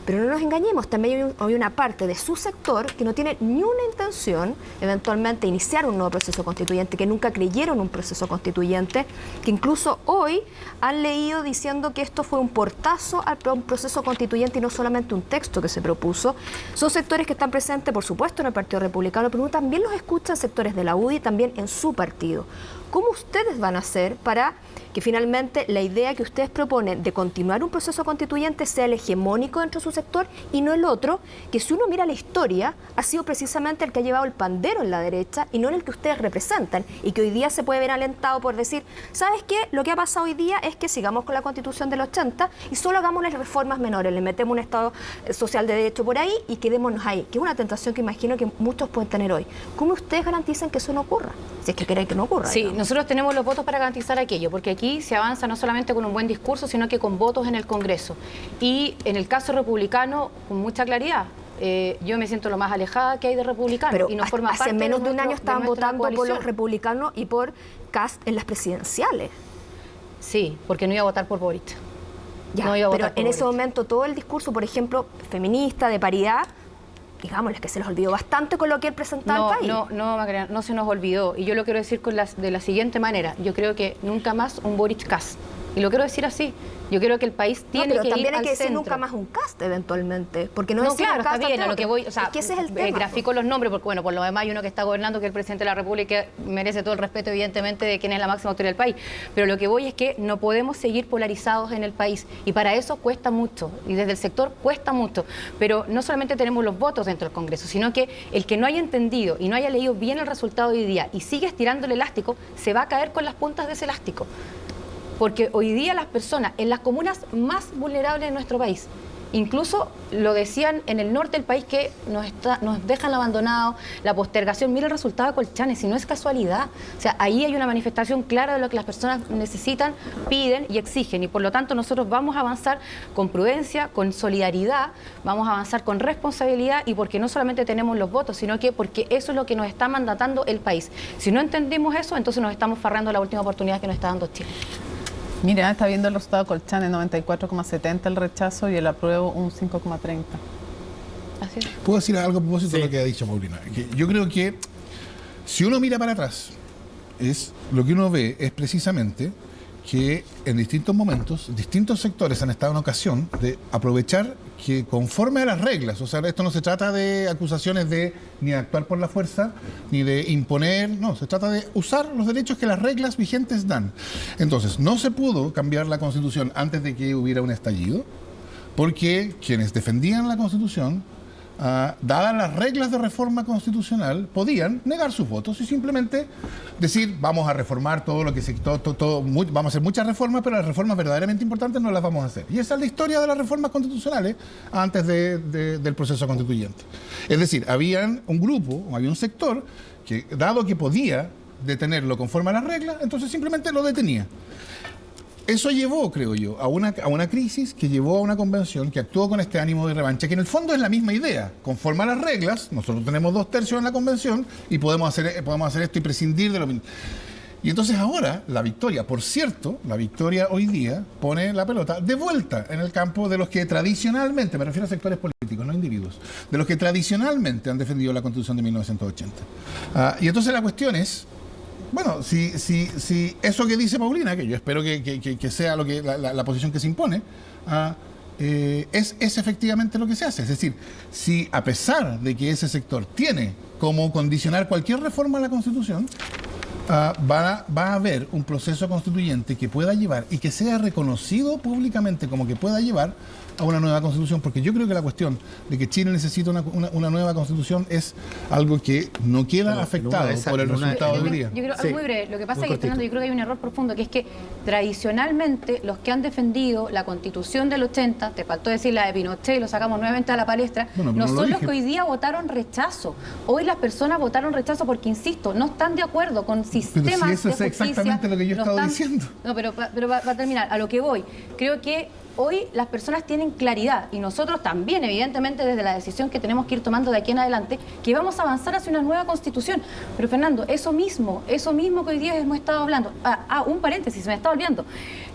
Pero no nos engañemos, también hay una parte de su sector que no tiene ni una intención, eventualmente, de iniciar un nuevo proceso constituyente, que nunca creyeron un proceso constituyente, que incluso hoy han leído diciendo que esto fue un portazo a un proceso constituyente y no solamente un texto que se propuso. Son sectores que están presentes, por supuesto, en el Partido Republicano, pero uno también los escucha en sectores de la UDI y también en su partido. ¿Cómo ustedes van a hacer para que finalmente la idea que ustedes proponen de continuar un proceso constituyente sea el hegemónico dentro de su sector y no el otro, que si uno mira la historia, ha sido precisamente el que ha llevado el pandero en la derecha y no en el que ustedes representan, y que hoy día se puede ver alentado por decir, ¿sabes qué? Lo que ha pasado hoy día es que sigamos con la Constitución del 80 y solo hagamos las reformas menores, le metemos un Estado social de derecho por ahí y quedémonos ahí, que es una tentación que imagino que muchos pueden tener hoy. ¿Cómo ustedes garantizan que eso no ocurra? Si es que creen que no ocurra. Sí, nosotros tenemos los votos para garantizar aquello, porque aquí se avanza no solamente con un buen discurso, sino que con votos en el Congreso. Y en el caso republicano, con mucha claridad, yo me siento lo más alejada que hay de republicanos. Pero y no forma hace menos de un año estaban votando por los republicanos y por Kast en las presidenciales. Sí, porque no iba a votar por Boric. Ya, no iba a votar pero en ese momento todo el discurso, por ejemplo, feminista, de paridad, digámosles que se les olvidó bastante con lo que él presentaba al país. Macarena, no se nos olvidó. Y yo lo quiero decir de la siguiente manera. Yo creo que nunca más un Boric Kast. Y lo quiero decir así. Yo creo que el país tiene que ir al centro. Pero también hay que decir nunca más un Kast eventualmente. Porque no claro, está bien, a lo que voy. O sea, es que ese es el tema. Grafico los nombres, porque bueno, por lo demás hay uno que está gobernando, que es el presidente de la República, merece todo el respeto, evidentemente, de quien es la máxima autoridad del país. Pero lo que voy es que no podemos seguir polarizados en el país. Y para eso cuesta mucho. Y desde el sector cuesta mucho. Pero no solamente tenemos los votos dentro del Congreso, sino que el que no haya entendido y no haya leído bien el resultado de hoy día y sigue estirando el elástico, se va a caer con las puntas de ese elástico. Porque hoy día las personas en las comunas más vulnerables de nuestro país, incluso lo decían en el norte del país, que nos dejan abandonados, la postergación, mira el resultado de Colchane, si no es casualidad. O sea, ahí hay una manifestación clara de lo que las personas necesitan, piden y exigen, y por lo tanto nosotros vamos a avanzar con prudencia, con solidaridad, vamos a avanzar con responsabilidad, y porque no solamente tenemos los votos, sino que porque eso es lo que nos está mandatando el país. Si no entendimos eso, entonces nos estamos farrando la última oportunidad que nos está dando Chile. Mira, está viendo el resultado de Colchane, 94,70 el rechazo y el apruebo un 5,30. Así es. ¿Puedo decir algo a propósito de lo que ha dicho Paulina? Que yo creo que si uno mira para atrás, lo que uno ve es precisamente que en distintos momentos, distintos sectores han estado en ocasión de aprovechar que conforme a las reglas, o sea, esto no se trata de acusaciones de ni de actuar por la fuerza, ni de imponer, no, se trata de usar los derechos que las reglas vigentes dan. Entonces, no se pudo cambiar la Constitución antes de que hubiera un estallido, porque quienes defendían la Constitución dadas las reglas de reforma constitucional, podían negar sus votos y simplemente decir, vamos a reformar todo lo que vamos a hacer muchas reformas, pero las reformas verdaderamente importantes no las vamos a hacer. Y esa es la historia de las reformas constitucionales antes del proceso constituyente. Es decir, había un sector que, dado que podía detenerlo conforme a las reglas, entonces simplemente lo detenía. Eso llevó, creo yo, a una crisis que llevó a una convención que actuó con este ánimo de revancha, que en el fondo es la misma idea. Conforme a las reglas, nosotros tenemos 2/3 en la convención y podemos hacer esto y prescindir de lo mismo. Y entonces ahora, la victoria, por cierto, la victoria hoy día pone la pelota de vuelta en el campo de los que tradicionalmente, me refiero a sectores políticos, no individuos, de los que tradicionalmente han defendido la Constitución de 1980. Y entonces la cuestión es, bueno, si eso que dice Paulina, que yo espero que sea lo que la posición que se impone, es efectivamente lo que se hace. Es decir, si a pesar de que ese sector tiene como condicionar cualquier reforma a la Constitución, va a haber un proceso constituyente que pueda llevar y que sea reconocido públicamente como que pueda llevar a una nueva constitución, porque yo creo que la cuestión de que Chile necesita una nueva constitución es algo que no queda afectado por el resultado del día. Yo creo, algo muy breve, lo que pasa es que, Fernando, yo creo que hay un error profundo, que es que tradicionalmente los que han defendido la Constitución del 80, te faltó decir la de Pinochet y lo sacamos nuevamente a la palestra, no son los que hoy día votaron rechazo. Hoy las personas votaron rechazo porque, insisto, no están de acuerdo con sistemas pero si eso de es justicia, exactamente lo que yo estaba diciendo. No, pero va a terminar. A lo que voy, creo que hoy las personas tienen claridad, y nosotros también, evidentemente, desde la decisión que tenemos que ir tomando de aquí en adelante, que vamos a avanzar hacia una nueva constitución. Pero, Fernando, eso mismo que hoy día hemos estado hablando, un paréntesis, se me está olvidando,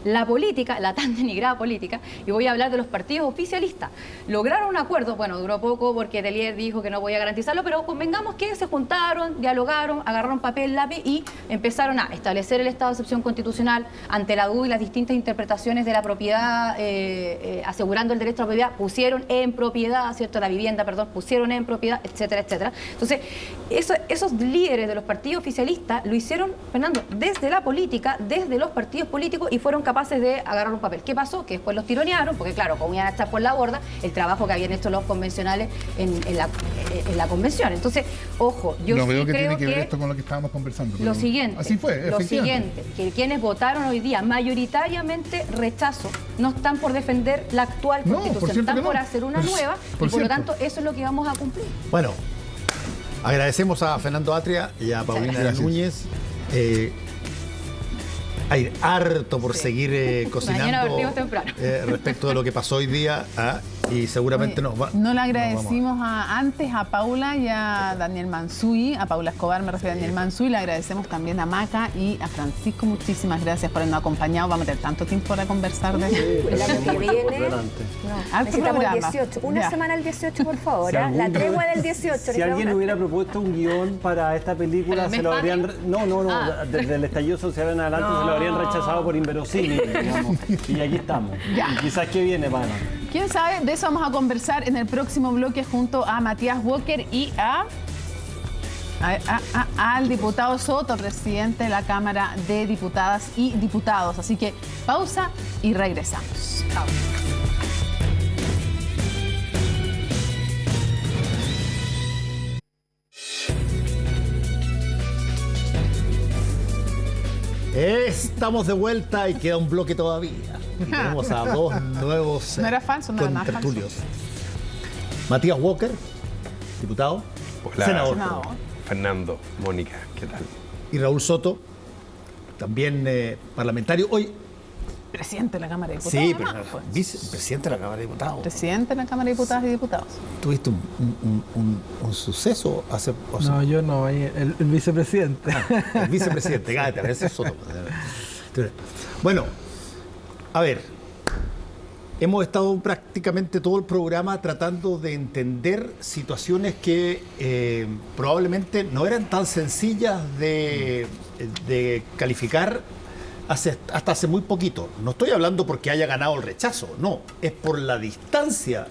la política, la tan denigrada política, y voy a hablar de los partidos oficialistas, lograron un acuerdo, bueno, duró poco porque Telier dijo que no podía garantizarlo, pero convengamos que se juntaron, dialogaron, agarraron papel, lápiz y empezaron a establecer el estado de excepción constitucional ante la duda y las distintas interpretaciones de la propiedad, asegurando el derecho a la propiedad, pusieron en propiedad, ¿cierto? La vivienda, perdón, pusieron en propiedad, etcétera, etcétera. Entonces, esos líderes de los partidos oficialistas lo hicieron, Fernando, desde la política, desde los partidos políticos, y fueron capaces de agarrar un papel. ¿Qué pasó? Que después los tironearon, porque claro, como iban a echar por la borda el trabajo que habían hecho los convencionales en la convención. Entonces, ojo, yo no sí veo que creo tiene que ver esto con lo que estábamos conversando. Lo siguiente, así fue, lo siguiente, que quienes votaron hoy día mayoritariamente rechazo, no están por defender la actual constitución, están por hacer una nueva, y por lo tanto eso es lo que vamos a cumplir. Bueno, agradecemos a Fernando Atria y a Paulina Núñez. Hay harto por seguir cocinando respecto de lo que pasó hoy día, y seguramente nos va. No le agradecimos antes a Paula y a Daniel Mansuy, a Paula Escobar me refiero a Daniel Mansuy, le agradecemos también a Maca y a Francisco, muchísimas gracias por habernos acompañado. Vamos a tener tanto tiempo para conversar de el año que viene. Necesitamos el 18, una semana el 18, por favor. La tregua del 18. Si alguien hubiera propuesto un guión para esta película, se lo habrían... desde el estallido social en adelante se lo habrían rechazado por inverosímil, digamos. Y aquí estamos. Y quizás que viene, pana. ¿Quién sabe? De eso vamos a conversar en el próximo bloque junto a Matías Walker y al diputado Soto, presidente de la Cámara de Diputadas y Diputados. Así que pausa y regresamos. Chao. Estamos de vuelta y queda un bloque todavía. Y tenemos a dos nuevos contertulios. Matías Walker, diputado. Hola, senador. Fernando, Mónica, ¿qué tal? Y Raúl Soto, también parlamentario. Hoy, presidente de la Cámara de Diputados. Sí, pero vicepresidente de la Cámara de Diputados. Presidente de la Cámara de Diputadas y Diputados. ¿Tuviste un suceso hace...? No, yo no, el vicepresidente. El vicepresidente, gáete, ese es Soto. Bueno, a ver, hemos estado prácticamente todo el programa tratando de entender situaciones que probablemente no eran tan sencillas de calificar hasta hace muy poquito. No estoy hablando porque haya ganado el rechazo, no, es por la distancia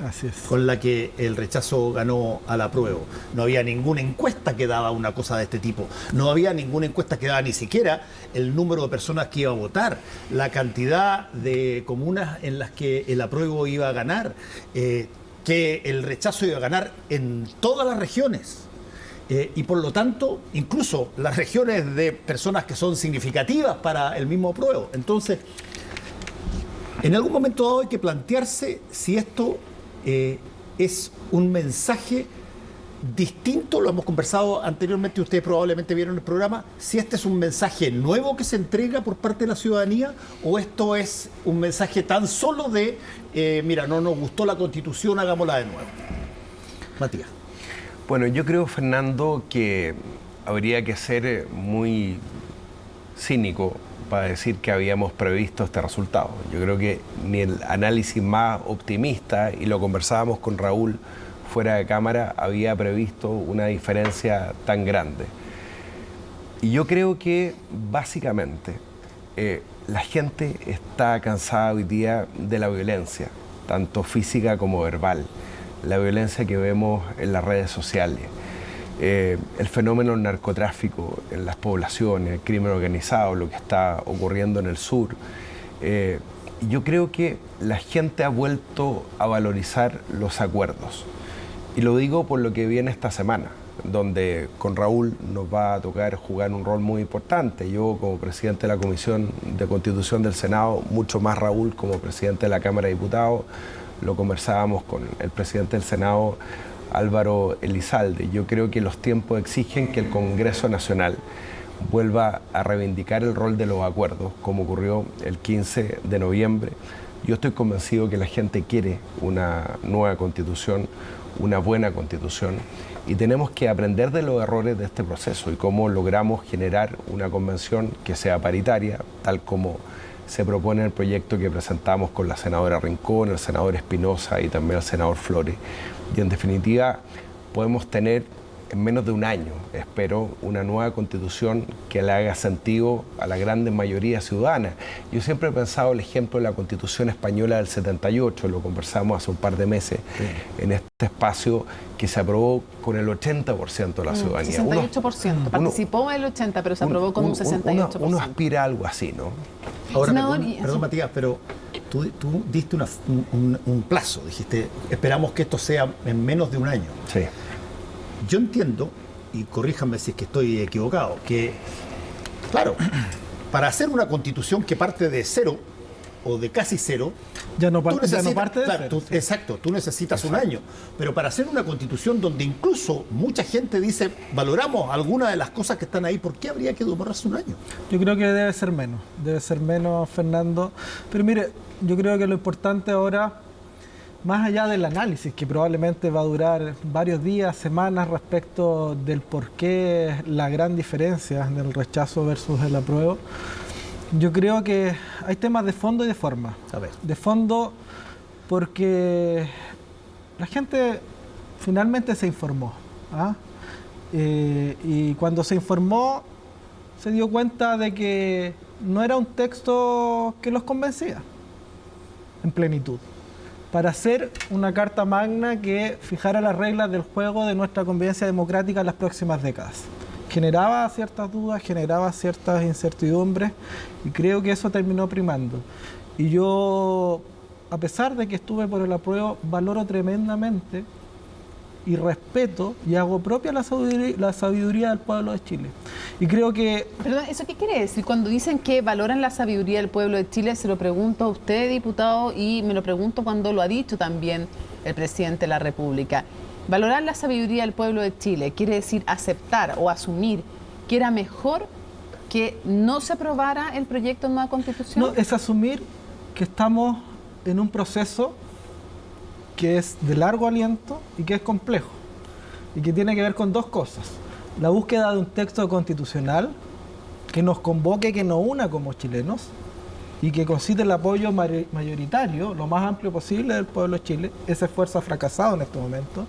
con la que el rechazo ganó al apruebo. No había ninguna encuesta que daba una cosa de este tipo, no había ninguna encuesta que daba ni siquiera el número de personas que iba a votar, la cantidad de comunas en las que el apruebo iba a ganar. que el rechazo iba a ganar en todas las regiones. Y por lo tanto, incluso las regiones de personas que son significativas para el mismo apruebo. Entonces, en algún momento dado hay que plantearse si esto es un mensaje distinto, lo hemos conversado anteriormente, ustedes probablemente vieron el programa, si este es un mensaje nuevo que se entrega por parte de la ciudadanía o esto es un mensaje tan solo de, mira, no nos gustó la Constitución, hagámosla de nuevo. Matías. Bueno, yo creo, Fernando, que habría que ser muy cínico para decir que habíamos previsto este resultado. Yo creo que ni el análisis más optimista, y lo conversábamos con Raúl fuera de cámara, había previsto una diferencia tan grande. Y yo creo que básicamente la gente está cansada hoy día de la violencia, tanto física como verbal, la violencia que vemos en las redes sociales, el fenómeno del narcotráfico en las poblaciones, el crimen organizado, lo que está ocurriendo en el sur. Yo creo que la gente ha vuelto a valorizar los acuerdos. Y lo digo por lo que viene esta semana, donde con Raúl nos va a tocar jugar un rol muy importante. Yo como presidente de la Comisión de Constitución del Senado, mucho más Raúl como presidente de la Cámara de Diputados, lo conversábamos con el presidente del Senado, Álvaro Elizalde. Yo creo que los tiempos exigen que el Congreso Nacional vuelva a reivindicar el rol de los acuerdos, como ocurrió el 15 de noviembre. Yo estoy convencido que la gente quiere una nueva Constitución, una buena Constitución, y tenemos que aprender de los errores de este proceso y cómo logramos generar una convención que sea paritaria, tal como se propone el proyecto que presentamos con la senadora Rincón, el senador Espinosa y también el senador Flores. Y en definitiva, podemos tener en menos de un año, espero, una nueva Constitución que le haga sentido a la gran mayoría ciudadana. Yo siempre he pensado el ejemplo de la Constitución española del 78, lo conversamos hace un par de meses, en este espacio que se aprobó con el 80% de la ciudadanía. 68%, participó el 80%, pero se aprobó con un 68%. Uno aspira a algo así, ¿no? Ahora, perdón Matías, pero tú diste un plazo, dijiste, esperamos que esto sea en menos de un año. Sí. Yo entiendo, y corríjanme si es que estoy equivocado, que, claro, para hacer una constitución que parte de cero, o de casi cero, ya no parte de cero. Exacto, tú necesitas un año. Pero para hacer una constitución donde incluso mucha gente dice, valoramos algunas de las cosas que están ahí, ¿por qué habría que demorarse un año? Yo creo que debe ser menos, Fernando. Pero mire, yo creo que lo importante ahora, más allá del análisis, que probablemente va a durar varios días, semanas, respecto del por qué la gran diferencia del rechazo versus el apruebo, yo creo que hay temas de fondo y de forma. A ver. De fondo, porque la gente finalmente se informó. Y cuando se informó, se dio cuenta de que no era un texto que los convencía en plenitud, para hacer una carta magna que fijara las reglas del juego de nuestra convivencia democrática en las próximas décadas. Generaba ciertas dudas, generaba ciertas incertidumbres, y creo que eso terminó primando. Y yo, a pesar de que estuve por el apruebo, valoro tremendamente y respeto y hago propia la sabiduría del pueblo de Chile. Y creo que... Perdón, ¿eso qué quiere decir? Cuando dicen que valoran la sabiduría del pueblo de Chile, se lo pregunto a usted, diputado, y me lo pregunto cuando lo ha dicho también el presidente de la República. Valorar la sabiduría del pueblo de Chile quiere decir aceptar o asumir que era mejor que no se aprobara el proyecto de nueva Constitución. No, es asumir que estamos en un proceso que es de largo aliento y que es complejo, y que tiene que ver con dos cosas: la búsqueda de un texto constitucional que nos convoque, que nos una como chilenos y que concite el apoyo mayoritario, lo más amplio posible, del pueblo de Chile. Ese esfuerzo ha fracasado en este momento,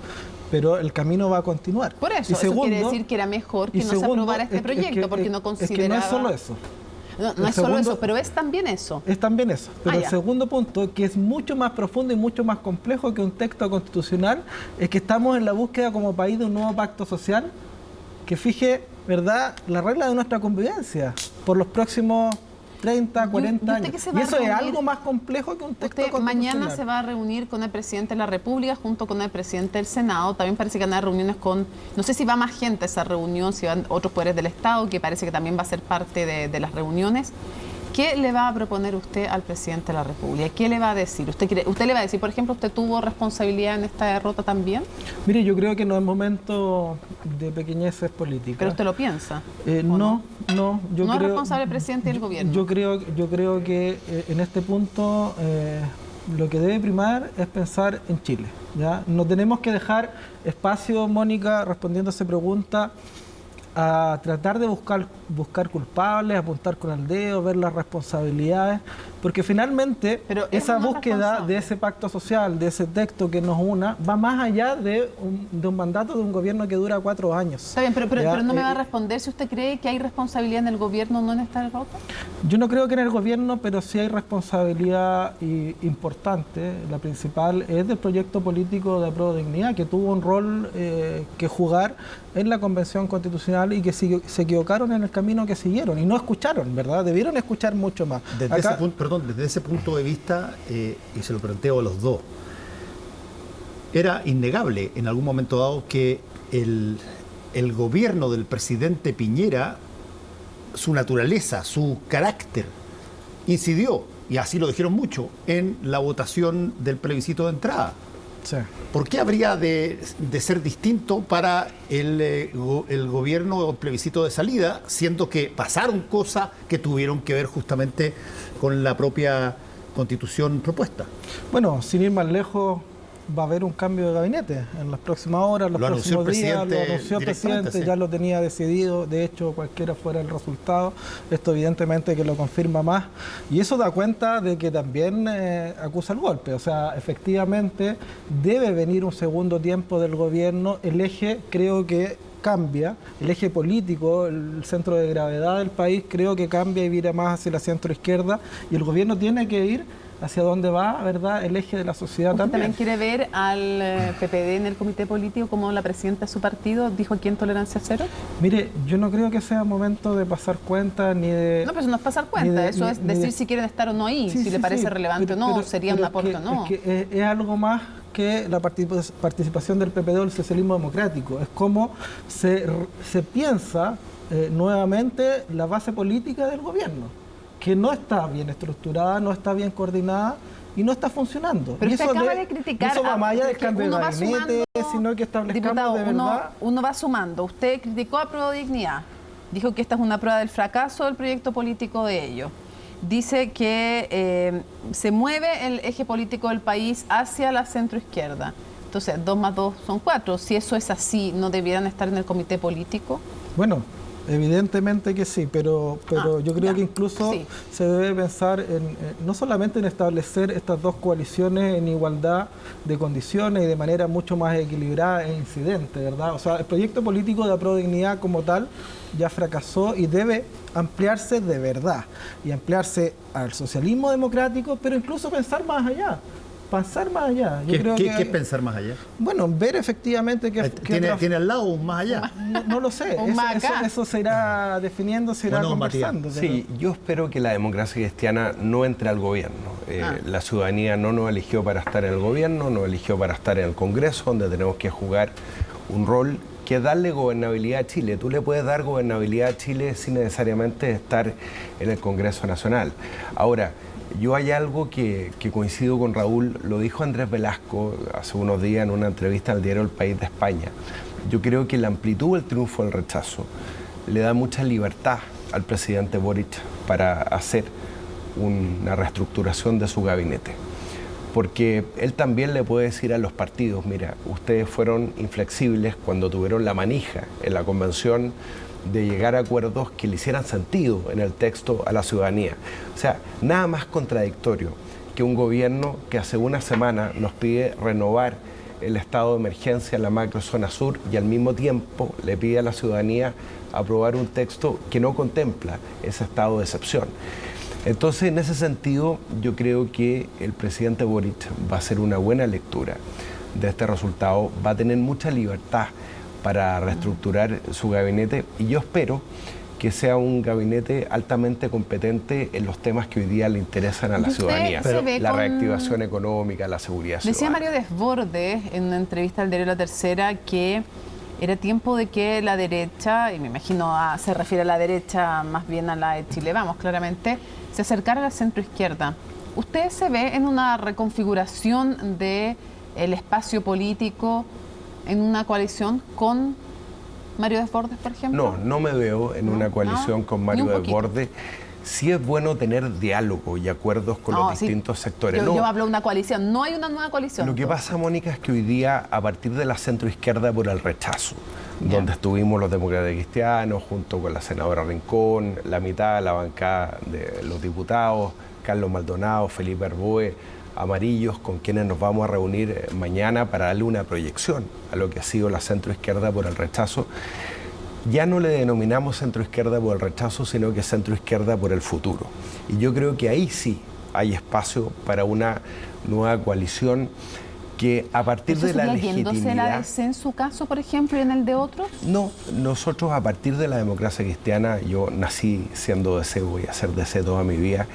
pero el camino va a continuar. Por eso, eso quiere decir que era mejor que no se aprobara este proyecto, porque no consideraba... Es que no es solo eso. No es solo eso, pero es también eso. Es también eso. Pero el segundo punto, que es mucho más profundo y mucho más complejo que un texto constitucional, es que estamos en la búsqueda como país de un nuevo pacto social que fije, ¿verdad?, la regla de nuestra convivencia por los próximos 30, 40 años. Y eso es algo más complejo que un texto constitucional. Mañana se va a reunir con el presidente de la República junto con el presidente del Senado. También parece que van a haber reuniones con, no sé si va más gente a esa reunión, si van otros poderes del Estado, que parece que también va a ser parte de las reuniones. ¿Qué le va a proponer usted al presidente de la República? ¿Qué le va a decir? ¿Usted le va a decir, por ejemplo, usted tuvo responsabilidad en esta derrota también? Mire, yo creo que no es momento de pequeñeces políticas. ¿Pero usted lo piensa? No. ¿No es responsable el presidente del gobierno? Yo creo que en este punto lo que debe primar es pensar en Chile, ¿ya? No tenemos que dejar espacio, Mónica, respondiendo a esa pregunta, a tratar de buscar culpables, apuntar con el dedo, ver las responsabilidades, porque finalmente esa búsqueda de ese pacto social, de ese texto que nos una, va más allá de un mandato de un gobierno que dura 4 años. Está bien, pero no me va a responder si usted cree que hay responsabilidad en el gobierno, no en esta derrota. Yo no creo que en el gobierno, pero sí hay responsabilidad importante. La principal es del proyecto político de Apruebo Dignidad, que tuvo un rol que jugar en la Convención Constitucional y que se equivocaron en el camino que siguieron y no escucharon, ¿verdad? Debieron escuchar mucho más. Desde ese punto de vista, y se lo planteo a los dos, era innegable en algún momento dado que el gobierno del presidente Piñera, su naturaleza, su carácter, incidió, y así lo dijeron mucho, en la votación del plebiscito de entrada. Sí. ¿Por qué habría de ser distinto para el gobierno o el plebiscito de salida, siendo que pasaron cosas que tuvieron que ver justamente con la propia constitución propuesta? Bueno, sin ir más lejos, va a haber un cambio de gabinete en las próximas horas, los próximos días. Lo anunció el presidente, sí. Ya lo tenía decidido, de hecho, cualquiera fuera el resultado. Esto evidentemente que lo confirma más. Y eso da cuenta de que también acusa el golpe. O sea, efectivamente debe venir un segundo tiempo del gobierno. El eje creo que cambia, el eje político, el centro de gravedad del país creo que cambia y vira más hacia la centro izquierda. Y el gobierno tiene que ir hacia dónde va, ¿verdad?, el eje de la sociedad también. ¿También quiere ver al PPD en el comité político como la presidenta de su partido dijo aquí en Tolerancia Cero? Mire, yo no creo que sea momento de pasar cuenta ni de... No, pero eso no es pasar cuenta, eso es decir si quieren estar o no ahí, si le parece relevante o no, sería un aporte o no. Es algo más que la participación del PPD o el socialismo democrático. Es como se piensa nuevamente la base política del gobierno, que no está bien estructurada, no está bien coordinada y no está funcionando. Pero usted acaba de criticar... Eso va más allá del cambio de gabinete, sino que establezcamos diputado, de verdad... Uno va sumando. Usted criticó a Apruebo Dignidad. Dijo que esta es una prueba del fracaso del proyecto político de ellos. Dice que se mueve el eje político del país hacia la centroizquierda. Entonces, 2 más 2 son 4. Si eso es así, ¿no debieran estar en el comité político? Bueno, evidentemente que sí, pero yo creo que incluso se debe pensar no solamente en establecer estas dos coaliciones en igualdad de condiciones y de manera mucho más equilibrada e incidente, ¿verdad? O sea, el proyecto político de Apruebo Dignidad como tal ya fracasó y debe ampliarse de verdad y ampliarse al socialismo democrático, pero incluso pensar más allá. Pensar más allá. ¿Qué es pensar más allá? Bueno, ver efectivamente que... ¿Tiene al lado un más allá? No lo sé. Eso se irá definiendo, se irá conversando. Sí, yo espero que la democracia cristiana no entre al gobierno. La ciudadanía no nos eligió para estar en el gobierno, nos eligió para estar en el Congreso, donde tenemos que jugar un rol que es darle gobernabilidad a Chile. Tú le puedes dar gobernabilidad a Chile sin necesariamente estar en el Congreso Nacional. Ahora, yo hay algo que coincido con Raúl, lo dijo Andrés Velasco hace unos días en una entrevista al diario El País de España. Yo creo que la amplitud del triunfo del rechazo le da mucha libertad al presidente Boric para hacer una reestructuración de su gabinete. Porque él también le puede decir a los partidos, mira, ustedes fueron inflexibles cuando tuvieron la manija en la convención de llegar a acuerdos que le hicieran sentido en el texto a la ciudadanía. O sea, nada más contradictorio que un gobierno que hace una semana nos pide renovar el estado de emergencia en la macrozona sur y al mismo tiempo le pide a la ciudadanía aprobar un texto que no contempla ese estado de excepción. Entonces, en ese sentido, yo creo que el presidente Boric va a hacer una buena lectura de este resultado, va a tener mucha libertad para reestructurar su gabinete y yo espero que sea un gabinete altamente competente en los temas que hoy día le interesan a la ciudadanía. La reactivación económica, la seguridad ciudadana. Decía Mario Desbordes en una entrevista al diario La Tercera que era tiempo de que la derecha, y me imagino se refiere a la derecha más bien a la de Chile Vamos, claramente, se acercara a la centroizquierda. ¿Usted se ve en una reconfiguración del espacio político en una coalición con Mario Desbordes, por ejemplo? No, no me veo en una coalición con Mario Desbordes. Sí es bueno tener diálogo y acuerdos con los distintos sectores. Yo hablo de una coalición, no hay una nueva coalición. Lo que pasa, Mónica, es que hoy día, a partir de la centroizquierda por el rechazo, donde estuvimos los demócratas cristianos, junto con la senadora Rincón, la mitad de la bancada de los diputados, Carlos Maldonado, Felipe Arboe, Amarillos, con quienes nos vamos a reunir mañana para darle una proyección a lo que ha sido la centroizquierda por el rechazo. Ya no le denominamos centroizquierda por el rechazo, sino que centroizquierda por el futuro. Y yo creo que ahí sí hay espacio para una nueva coalición que a partir de la legitimidad... ¿Yéndose la DC en su caso, por ejemplo, y en el de otros? No, nosotros a partir de la democracia cristiana, yo nací siendo DC, voy a ser DC toda mi vida,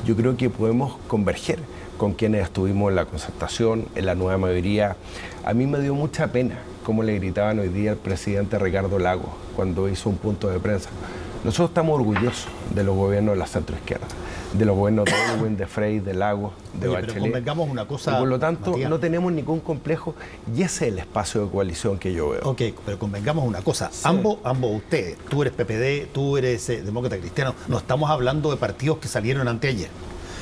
yo creo que podemos converger con quienes estuvimos en la concertación, en la nueva mayoría. A mí me dio mucha pena cómo le gritaban hoy día al presidente Ricardo Lagos cuando hizo un punto de prensa. Nosotros estamos orgullosos de los gobiernos de la centroizquierda, de los gobiernos de Aylwin, de Frey, de Lagos, de Bachelet. Pero convengamos una cosa, y por lo tanto, Matías, no tenemos ningún complejo y ese es el espacio de coalición que yo veo. Ok, pero convengamos una cosa, ambos ustedes, tú eres PPD, tú eres demócrata cristiano, no estamos hablando de partidos que salieron anteayer.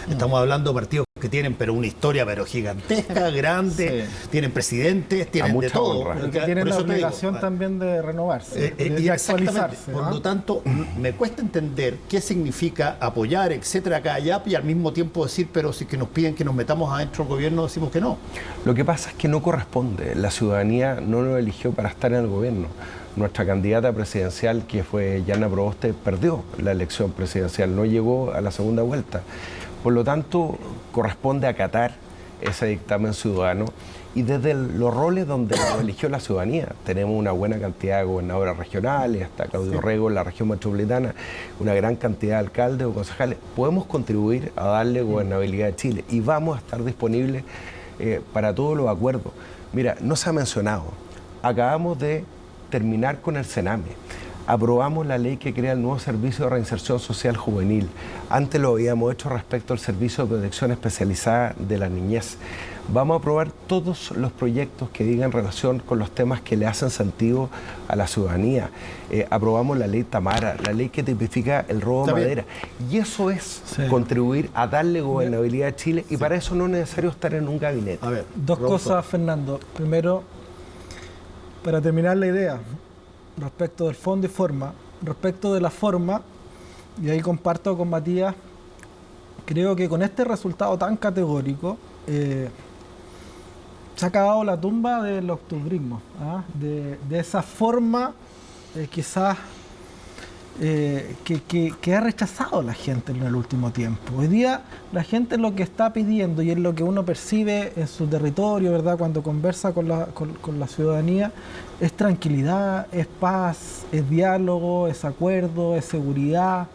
Estamos hablando de partidos que tienen una historia gigantesca, grande, tienen presidentes, tienen de todo. Pero que tienen la obligación también de renovarse, de actualizarse. Por lo tanto, me cuesta entender qué significa apoyar, etcétera, acá allá, y al mismo tiempo decir, pero si que nos piden que nos metamos adentro del gobierno, decimos que no. Lo que pasa es que no corresponde. La ciudadanía no nos eligió para estar en el gobierno. Nuestra candidata presidencial, que fue Yana Proboste, perdió la elección presidencial, no llegó a la segunda vuelta. Por lo tanto, corresponde acatar ese dictamen ciudadano y desde los roles donde lo eligió la ciudadanía. Tenemos una buena cantidad de gobernadores regionales, hasta Claudio Rego en la región metropolitana, una gran cantidad de alcaldes o concejales. Podemos contribuir a darle gobernabilidad a Chile y vamos a estar disponibles para todos los acuerdos. Mira, no se ha mencionado, acabamos de terminar con el Sename. Aprobamos la ley que crea el nuevo Servicio de Reinserción Social Juvenil. Antes lo habíamos hecho respecto al Servicio de Protección Especializada de la Niñez. Vamos a aprobar todos los proyectos que digan relación con los temas que le hacen sentido a la ciudadanía. Aprobamos la ley Tamara, la ley que tipifica el robo de madera. Y eso es contribuir a darle gobernabilidad a Chile y para eso no es necesario estar en un gabinete. A ver, dos cosas, Fernando. Primero, para terminar la idea, respecto del fondo y forma, respecto de la forma, y ahí comparto con Matías, creo que con este resultado tan categórico se ha acabado la tumba del octubrismo, de esa forma quizás que ha rechazado la gente en el último tiempo. Hoy día la gente lo que está pidiendo, y es lo que uno percibe en su territorio, ¿verdad?, cuando conversa con la ciudadanía, es tranquilidad, es paz, es diálogo, es acuerdo, es seguridad.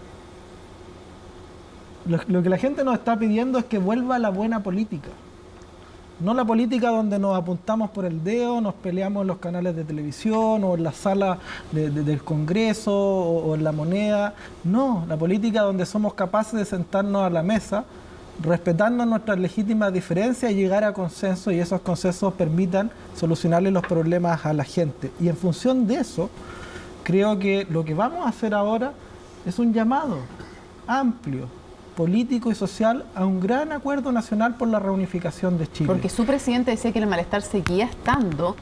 Lo que la gente nos está pidiendo es que vuelva la buena política. No la política donde nos apuntamos por el dedo, nos peleamos en los canales de televisión o en la sala del Congreso o en la Moneda. No, la política donde somos capaces de sentarnos a la mesa, respetando nuestras legítimas diferencias y llegar a consensos, y esos consensos permitan solucionarle los problemas a la gente. Y en función de eso, creo que lo que vamos a hacer ahora es un llamado amplio, político y social, a un gran acuerdo nacional por la reunificación de Chile. Porque su presidente decía que el malestar seguía estando,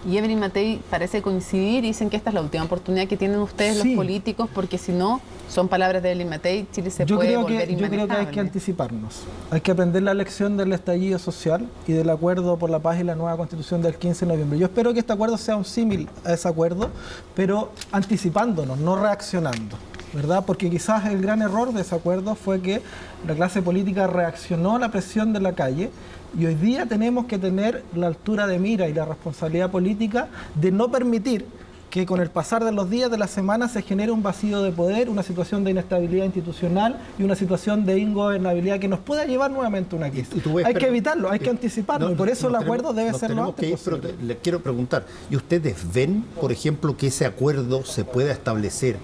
y Evelyn Matei parece coincidir, y dicen que esta es la última oportunidad que tienen ustedes los políticos, porque si no, son palabras de Evelyn Matei, Chile se puede volver inmanejable. Yo creo que hay que anticiparnos. Hay que aprender la lección del estallido social y del acuerdo por la paz y la nueva Constitución del 15 de noviembre. Yo espero que este acuerdo sea un símil a ese acuerdo, pero anticipándonos, no reaccionando, ¿verdad? Porque quizás el gran error de ese acuerdo fue que la clase política reaccionó a la presión de la calle, y hoy día tenemos que tener la altura de mira y la responsabilidad política de no permitir que con el pasar de los días, de las semanas, se genere un vacío de poder, una situación de inestabilidad institucional y una situación de ingobernabilidad que nos pueda llevar nuevamente a una crisis. Hay que evitarlo, hay que anticiparlo, y por eso el acuerdo debe ser lo antes posible. Pero le quiero preguntar, ¿y ustedes ven, por ejemplo, que ese acuerdo se pueda establecer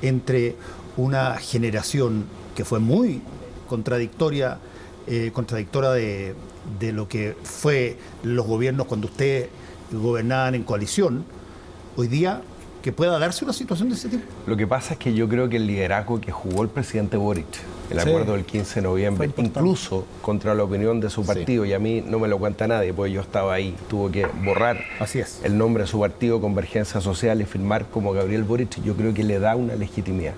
entre una generación que fue muy contradictora de lo que fue los gobiernos cuando ustedes gobernaban en coalición, hoy día, que pueda darse una situación de ese tipo? Lo que pasa es que yo creo que el liderazgo que jugó el presidente Boric, el acuerdo del 15 de noviembre, incluso contra la opinión de su partido, y a mí no me lo cuenta nadie, porque yo estaba ahí, tuvo que borrar el nombre de su partido, Convergencia Social, y firmar como Gabriel Boric, yo creo que le da una legitimidad.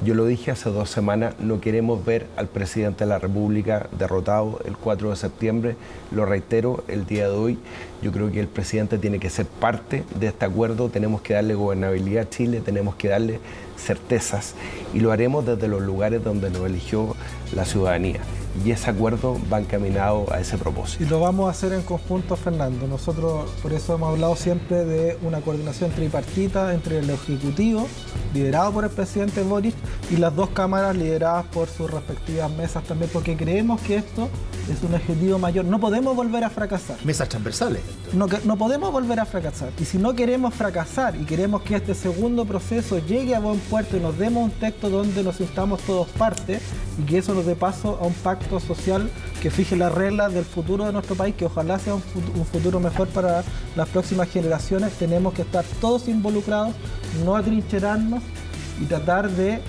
Yo lo dije hace 2 semanas, no queremos ver al presidente de la República derrotado el 4 de septiembre, lo reitero el día de hoy, yo creo que el presidente tiene que ser parte de este acuerdo, tenemos que darle gobernabilidad a Chile, tenemos que darle certezas, y lo haremos desde los lugares donde nos eligió la ciudadanía. Y ese acuerdo va encaminado a ese propósito. Y lo vamos a hacer en conjunto, Fernando. Nosotros por eso hemos hablado siempre de una coordinación tripartita entre el Ejecutivo, liderado por el presidente Boric, y las 2 cámaras lideradas por sus respectivas mesas también, porque creemos que esto es un objetivo mayor. No podemos volver a fracasar. Mesas transversales. No podemos volver a fracasar. Y si no queremos fracasar y queremos que este segundo proceso llegue a buen puerto y nos demos un texto donde nos sintamos todos parte, y que eso nos dé paso a un pacto social que fije las reglas del futuro de nuestro país, que ojalá sea un futuro mejor para las próximas generaciones, tenemos que estar todos involucrados, no atrincherarnos y tratar de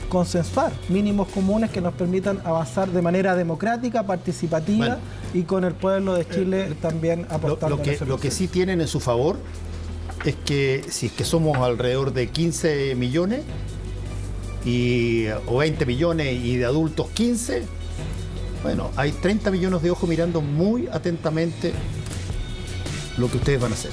consensuar mínimos comunes que nos permitan avanzar de manera democrática, participativa, y con el pueblo de Chile también aportando. Lo que sí tienen en su favor es que si es que somos alrededor de 15 millones o 20 millones y de adultos 15, bueno, hay 30 millones de ojos mirando muy atentamente lo que ustedes van a hacer.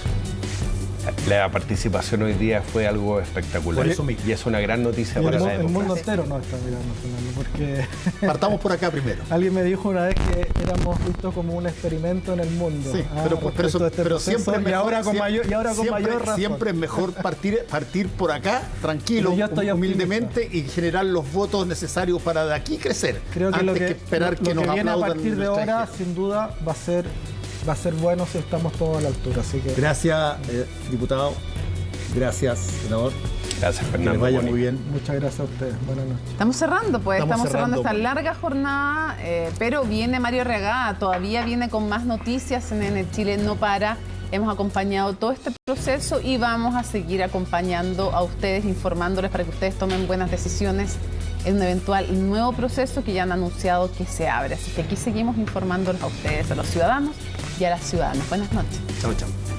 La participación hoy día fue algo espectacular. Por eso mismo. Y es una gran noticia para la democracia. El mundo entero nos está mirando, Fernando, porque... Partamos por acá primero. Alguien me dijo una vez que éramos vistos como un experimento en el mundo. Sí, pero siempre es mejor, siempre es mejor partir por acá, tranquilo, humildemente, y generar los votos necesarios para de aquí crecer. Creo que antes lo que esperar que nos viene aplaudan a partir de ahora, sin duda, va a ser bueno si estamos todos a la altura. Así que... Gracias, diputado. Gracias, senador. Gracias, Fernando. Que les vaya muy bien. Muchas gracias a ustedes. Buenas noches. Estamos cerrando esta larga jornada, pero viene Mario Reagada, todavía viene con más noticias en el Chile No Para. Hemos acompañado todo este proceso y vamos a seguir acompañando a ustedes, informándoles para que ustedes tomen buenas decisiones en un eventual nuevo proceso que ya han anunciado que se abre. Así que aquí seguimos informándolos a ustedes, a los ciudadanos y a las ciudadanas. Buenas noches. Chao, chao.